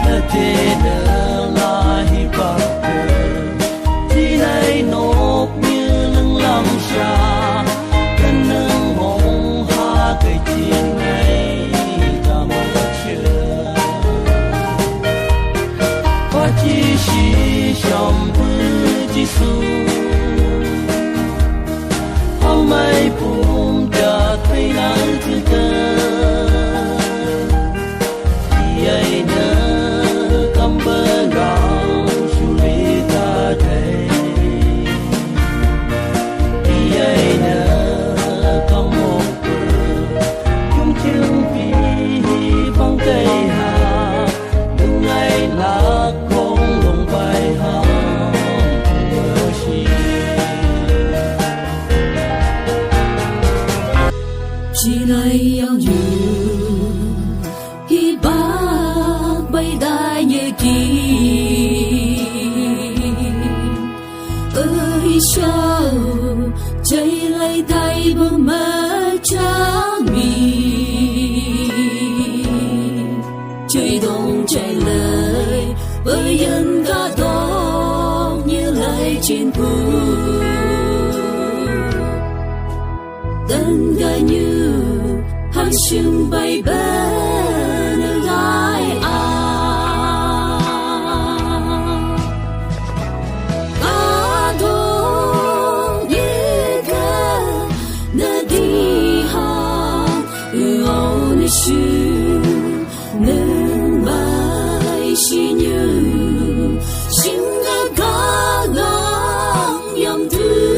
là thế nỡ là hi bạc chi này nộp như lưng làm cha cần nâng hồng ha cây chiên này ta mong chờ chi sĩ trong bữa chi su hôm nay buông đã thấy nắng từ cơ ai nỡ cầm bơ gạo su lê ta đây ai nỡ cầm một bờ chung chương phi phong cây hà những ngày lá chỉ này ao dù khi bác bay đại như kỳ ơi sao chạy lại tay bờ mơ trắng mi chơi đông chạy lời với dân ca đó như lại trên phố tân ca như hàng sương bay bên gai ca đông như ca na đi hàng ôn sương nâng bay xi như xin ca gắng yam thư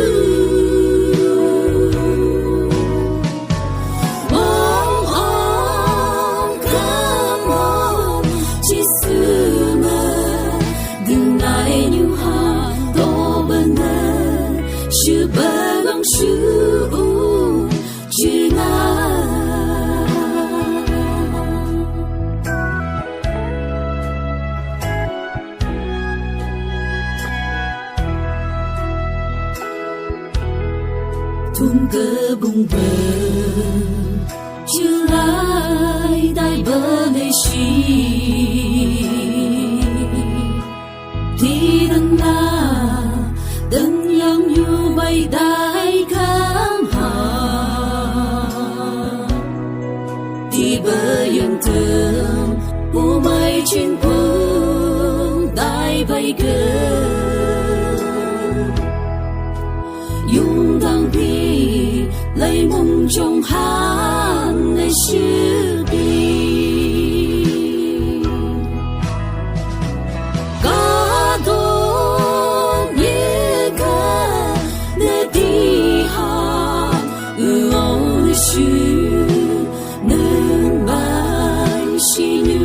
thung cơ bùng bờ chưa lại đại bờ lê xì thì đằng na đằng yang như bay đại khám hà thì bờ yên thương của mây trên phương đại bay cơ dùng thang đi lấy mong trong hát ngày xưa đi cả đông như ca để đi hát ôn xưa nên bay xi như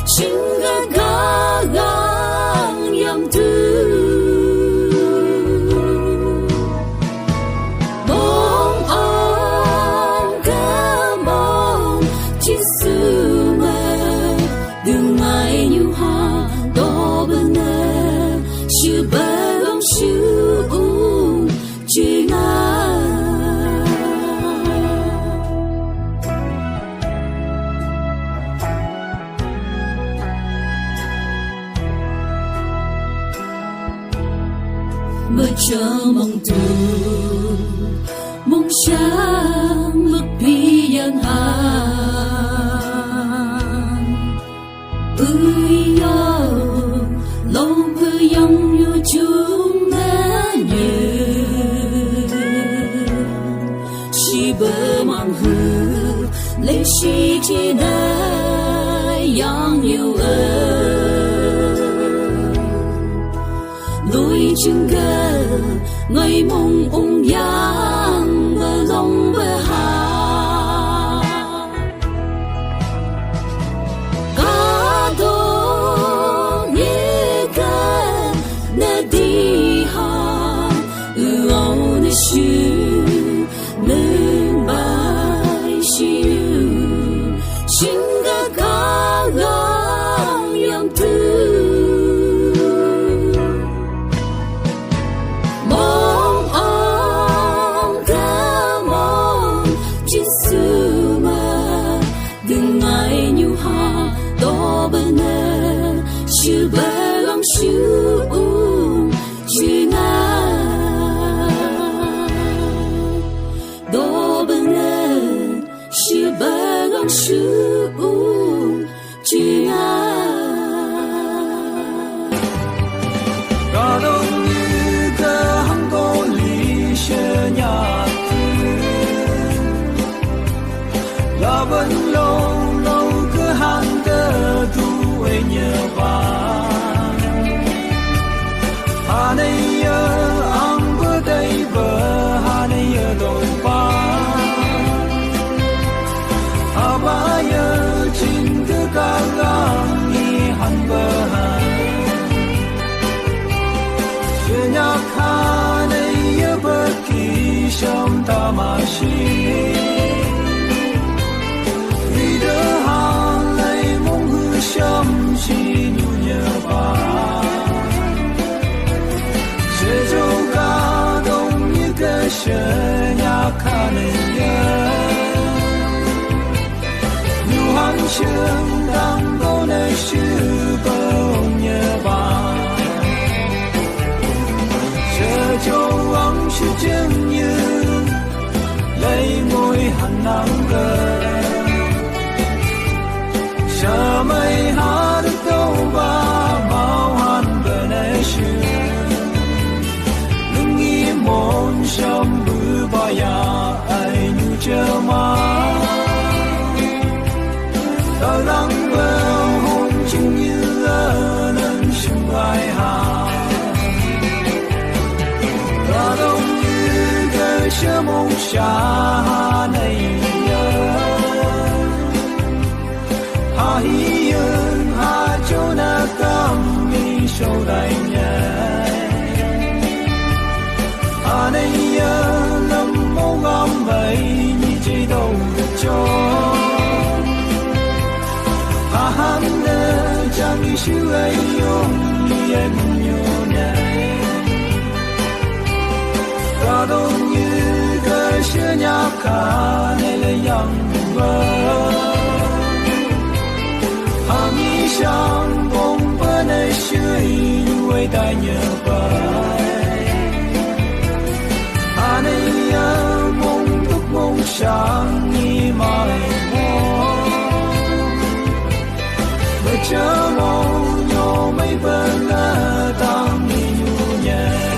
xin ga gang yam thư mơ chờ mong tu mong sáng mất bi yang hàng ơi yo lâu bơ yang như chúng ta như si bơ mang hư lấy si chi đây yêu đôi chân gơ người mong ung yang bờ long bờ hà cả đô nhẹ cả nè đi ha lau nè shu nương bay shu xin ga cả gang yang tu Sư bờ lòng sư chư na đô bên sư bờ lòng sư chư na cả đông như cơ hăng cô lý sơ nhà là vẫn lâu lâu cứ hàng cơ thu ấy nhớ vàng hà này nhớ ăn bữa đây vợ hà này nhớ đôi ba hà ba nhớ chính cứ cả gang đi hàng bờ hà chưa nhắc hà này nhớ bất kỳ trong ta mà xin vì đỡ hà này mong hư sớm chỉ nhu nhớ ba sẽ cho cả đông như cái sẽ nhắc hà này nhớ nhu hàng trường đang có nơi sư bờ nhớ ba sẽ cho anh sự chân như lấy môi hằn nắng cơ chờ mây hát được đâu ba mau hàn bờ này sư đừng nghĩ môn sớm bữa ba ya ai nhu chờ mà ta lắng bờ hôn chừng như lần sương vai hà ta đông như cái sơ mong xa này hà hi ơn hà cho na cam mi sâu đại nhẹ hà này lâm mong ngắm vậy như chỉ đâu được cho hà hắn nè chẳng như siêu ấy yong như em nhiều này cả đông như cái sơ nhạc cả này là yang vơ Hãy sang bóng bờ này suy nuôi ta nhớ bài Hà này mong thức mong sáng như mai hoa Bờ chớ mong nhỏ mấy bờ ngã tăng đi nhu nhẹ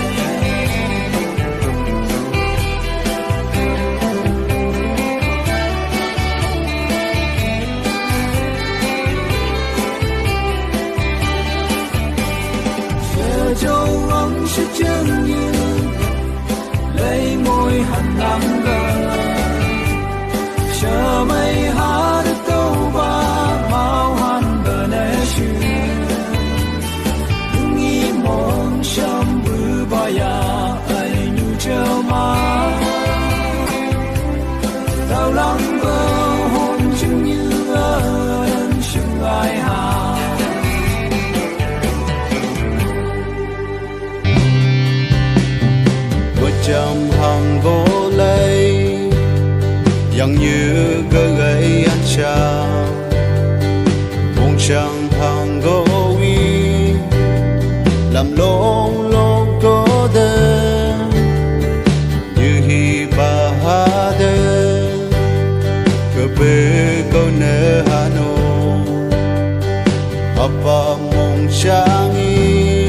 châu ấm sẽ chân như lấy môi hằn nắng gờ chờ mây hát được đâu ba mau hằn bờ nè sư đừng nghĩ mong sớm bữa ba ya ai nhu chờ mà đau lắng bờ hôn chừng như ơn sương ai hà trong hàng vô lấy yang như gơ gấy ăn chào bông trong hàng vô uy làm lông lông có đê như hi ba ha đê cơ bê câu nê hà nô apa mong trang y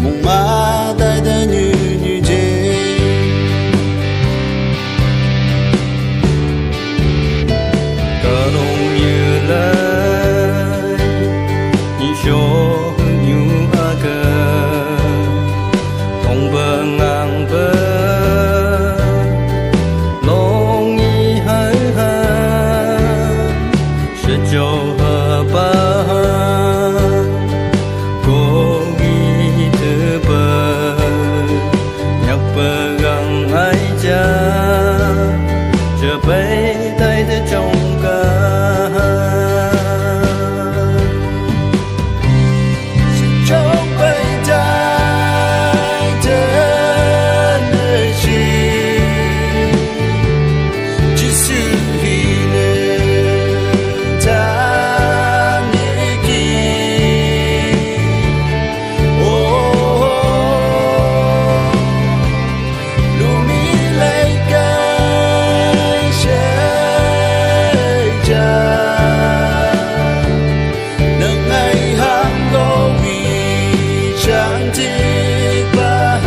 mong ma tay đê như cho ba cô nghi thứ bờ nhạc bờ găng ai cha chờ bay tay thứ trong ca trong bay tay trên nơi chỉ sự vì nên ta nghĩ kỳ lu mi lấy cái chơi cha nâng ngày hàng có vì chẳng thích ba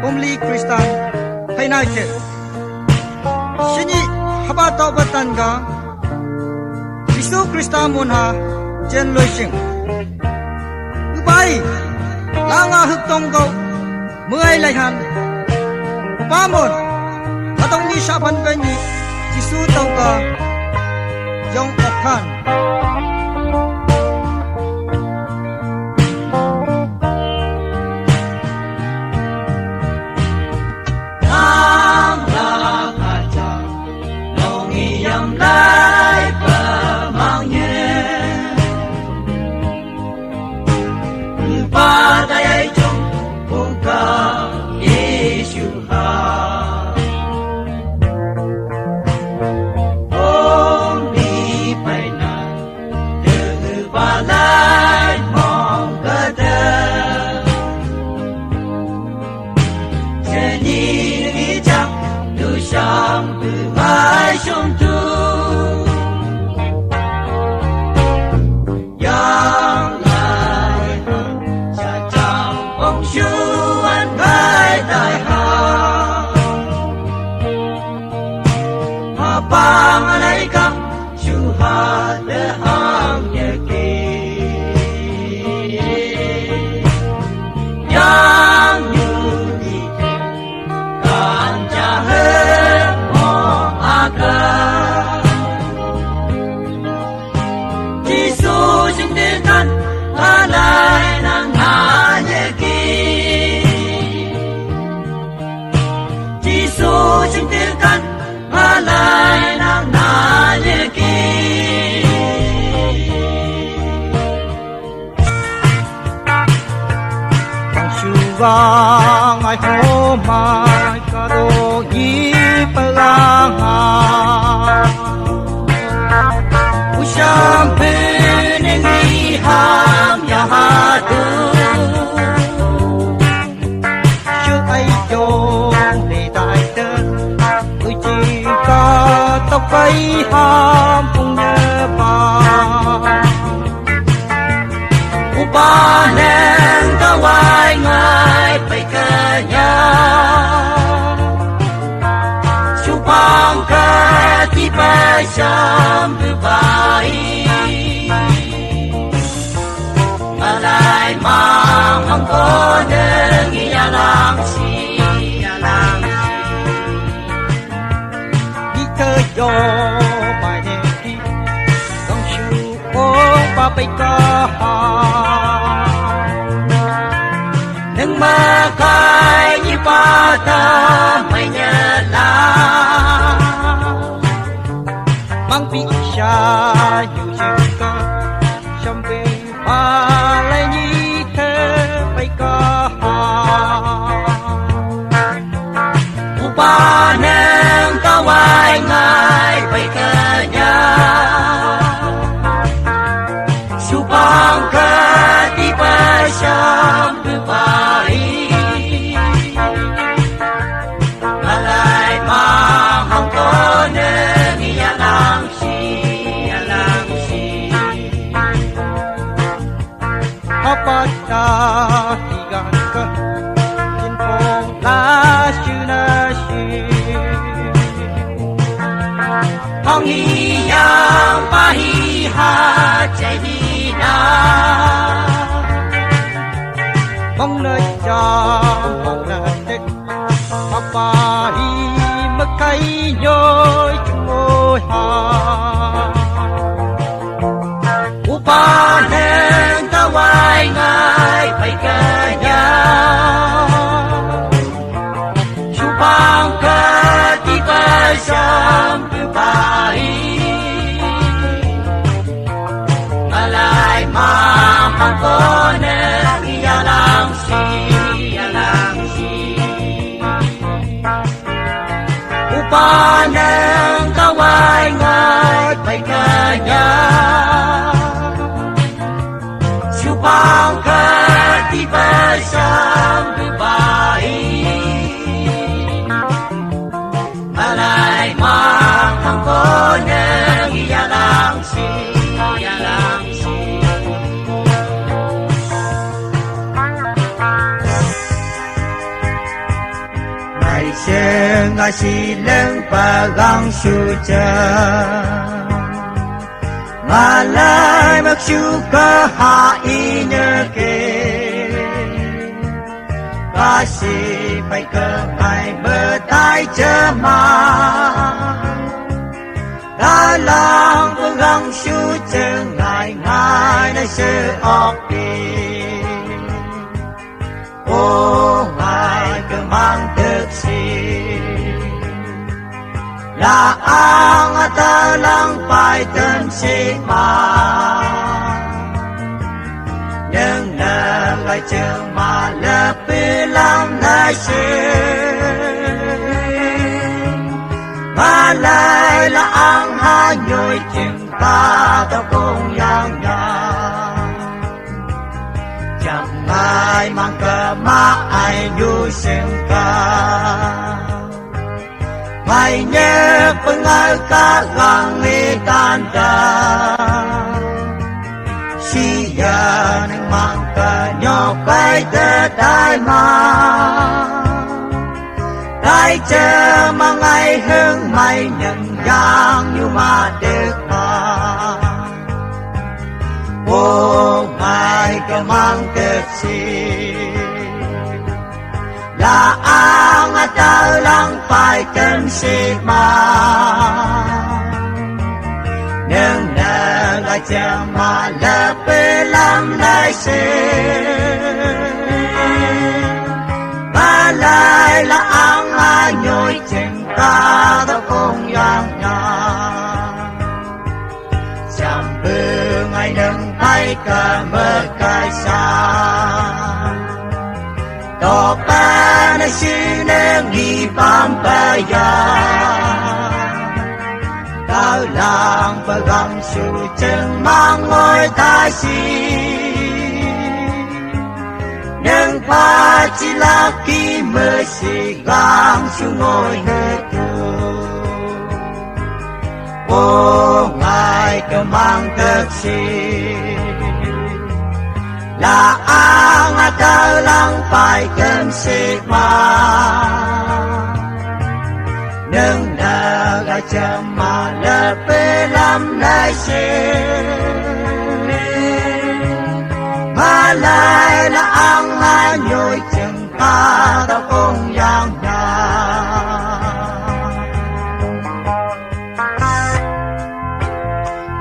Homli Kristan Hainai Che Shini Haba Taubatan Ga Isu Kristan Munha Jen Loishing Ubai Langa Huk Tong Go Muay Lai Han Pamon Atong Ni Shapan Benyi Isu Tong Ga Yong Okhan vang ai hô mai ca đô y palang ha usam penengi ham ya hatu chưa ai yo để đại đơn tôi chỉ có tóc bay ham cùng nhớ ba ba neng ta wai ngai pai ka nya chu pang ka ti pa sam bu bai alai mang hong ko neng ya lang si đi chơi yo bai ne ti dong chu o pa pai ka nâng ma khai như ba ta mày nhớ la mang bị xa nhiều chuyện ca trong bên ba lại như thế bay ca ba nâng ta hoài ngài bay ca nhà su bang ca đi bay sam ta tigan ka in phong la shu na shi hong hi yang pa hi ha chai hi na mong nơi cha mong nơi tết pa hi ma kai nhoi chung môi ha upa neng ta wai ngai pai ka nya chu bang ka ti pa sam pu pai alai ma ma ko ne ya lang si upa neng ta wai ngai pai ka nya bang ka ti ba sam bu bai alai ma hang ko ne ya lang si chừng ai xì lưng và găng su chừng mà lại mặc su cơ hạ y nhớ kê ca sĩ phải cơ phải bờ tay chớ mà đã lòng của găng su chừng ngày ngày nơi sự ọc đi ô ngài cứ mang thực si là ang ta lang phải tân sĩ mà nhưng nợ lại trường mà lỡ bị làm nơi sự mà lại là ang ha nhồi chừng ta đâu cùng yang chẳng ai mang cờ mà ai du sinh ca mày nhớ pengal ka gang ni tanda siya nang mang ka nyo kay tay mà tay chờ mà ngày hương mày nhận giang như mà được mà ô mày có mang cực gì là ang ta lang phải cần sĩ mà nhưng nợ lại chẳng mà lỡ bê làm lại sự mà lại là ang ai nhồi chừng ta đâu cùng yang chẳng bư ngày đừng thấy cả mơ cài xa to pa na sinang ipambaya tao lang pagang su chừng mang ngôi thái si nhưng pa chỉ là khi mơ si gang su ngôi ngơ tu ô ngài cơ mang cực si là ang ta lang phải cần sĩ mà nhưng nợ gà chậm mà lỡ bê làm lại sự mà lại là ang ha nhồi chừng ta đâu cùng yang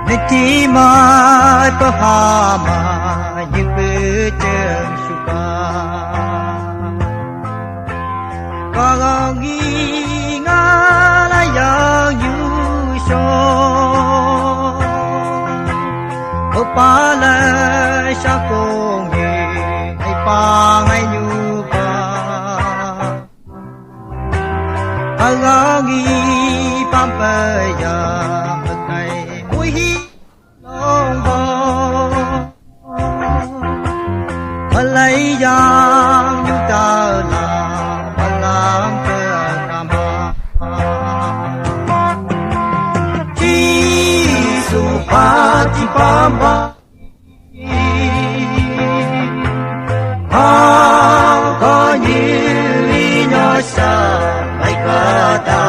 nít chi mai pa ha ma những bữa trường suka có nghi ngã là do you so có pa la sa cô nghe ai pa ngay như pa có nghi pam pa ya ngày mũi hi long bo lấy giang như ta làm làm cơ làm chi su pa chi pa ma có như nhỏ sa mấy cơ ta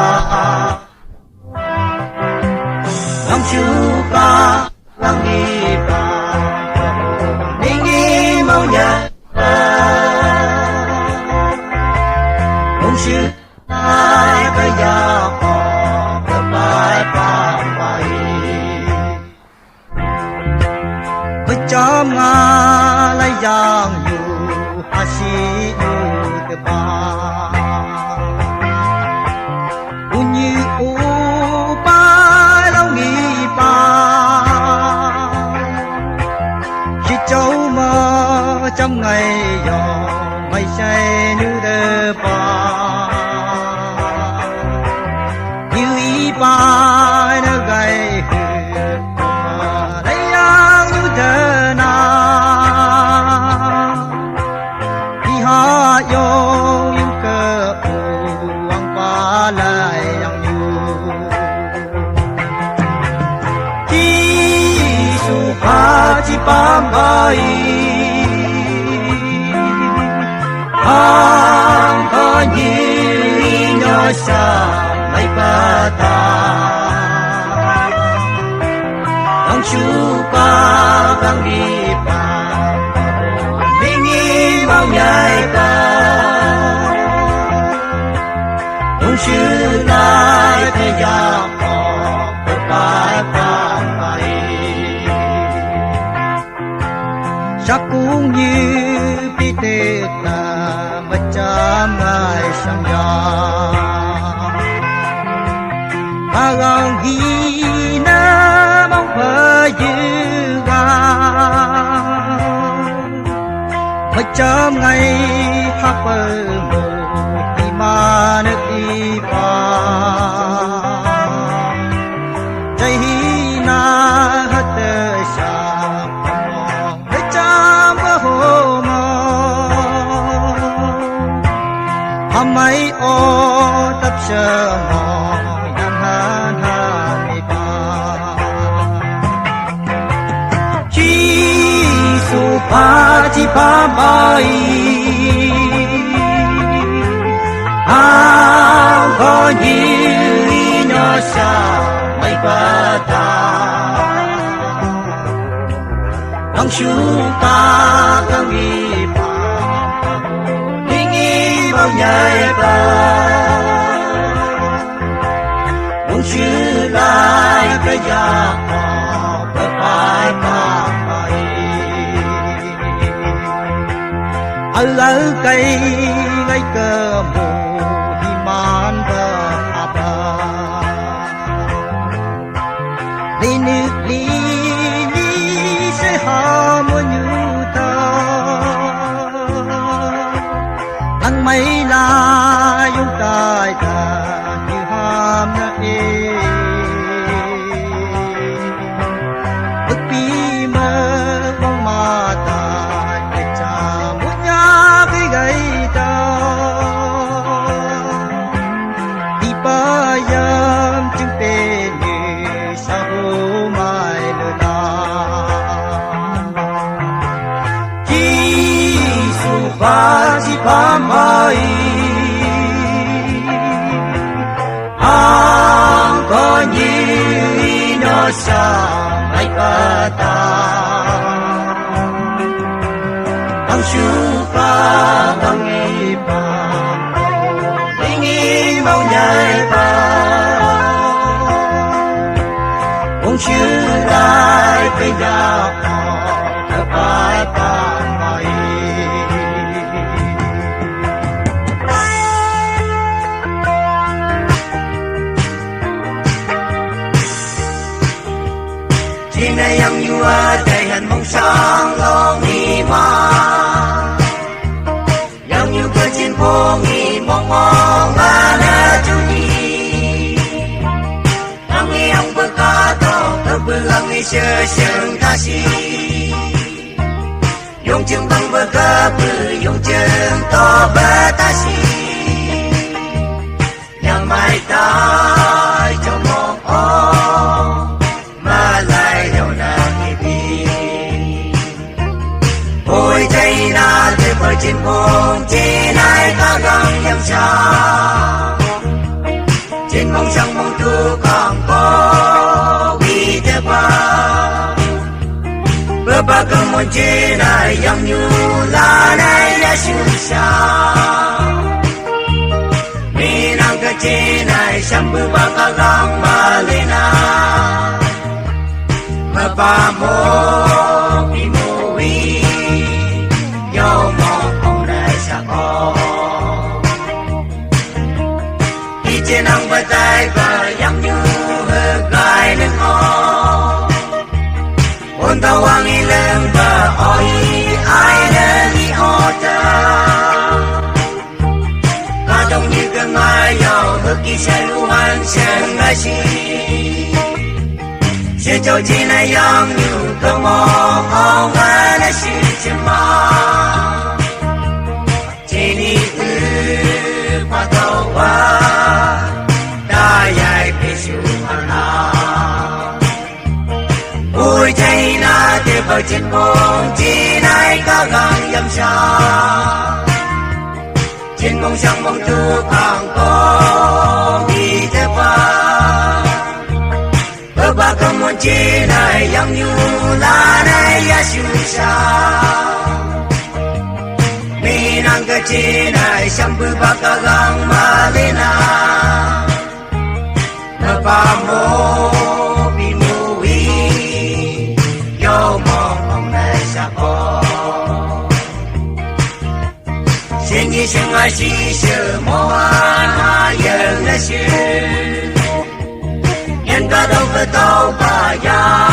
lòng chu ca lòng nghi ba nghi mau nhớ sư ai bây giờ họ cơ bài ba bài với chom nga lấy giang yu ha si yu cơ ba như u ba lâu nghỉ ba khi cháu mơ trong ngày gió mây say như đơ ba ba nó gầy đây yang như thế nào đi ha yo như cơ uang pa lại yang như chi su pa chi pa mai ang có như nhỏ sa mai ba ta ang chupa kang di pa bingi mau nhai pa ông sư lai thế gia họ ba ba mai chắc cũng như bi tê ta bất chám ai sang ya agang hi na mong phơi dư ga bất chám ngày hấp bờ mồ đi mà nước đi pa chạy hi na hết đời sa mấy ô tập sơ mò nhằm han han ba chi su pa chi pa mai có như nhỏ sa mấy ba ta đang su ta đang đi bao nhai ba muốn chữ lại cái nhà họ bờ vai ba mai ở lỡ cây ngay cơ mù hi man bờ ba đi nước đi sẽ hà mua như ta ăn mấy la dung tai ta như ham na ước bi mơ bóng ma ta để cha muốn nhá cái gầy ta đi ba yam chứng tê như sao mai lơ la chi su ba chi ba mai có như nó sa mai ba ta ang su pa ang nghi pa bingi mau nhai pa ông chữ lại bây giờ họ ba ta mai chỉ này em như đầy hình mong sáng lo nghi mà em như cơ trên phố nghi mong mong anh chú nhi em nghi ông bơ ca to cơ bơ anh nghi sơ sương ta si dùng chừng bằng bơ cơ bơ dùng chừng to bơ ta si nhà mai ta cho mong mà lại đâu là nghi bi ôi chạy na tuyệt vời trên vùng chỉ này ta gắng nhầm sao trên mong sang mong tu còn có vì thế ba bơ ba cơ một chế này yang như là này ya siêu sao mi năng cơ chế này sang bơ ba ca gắng mà lên na mà ba mô bi mô vi yo mô không đại sa co đi trên ông bờ tay và yang như hơ gai lên ho ôn tàu hoàng y lên và oi ai lên đi ho ta ca đông như cơ ngai yo hơ kỳ sai lu han sen ngai si sẽ cho chị này yang như cơ mò không ai là sự chim mà chị đi từ qua tàu qua đã dài về siêu hàng na ôi chạy na để vào trên bông chị này có gắng dầm xa trên bông sang bông tu càng có chế này yang như là này ya shu sa mi nang cái chế này sam bu ba ka gang ma le na na pa mo bi mu wi yo mo ong na sa ko xin như sinh ai chỉ sự mong an ha yên là sự nhân ca đâu có đâu bà ya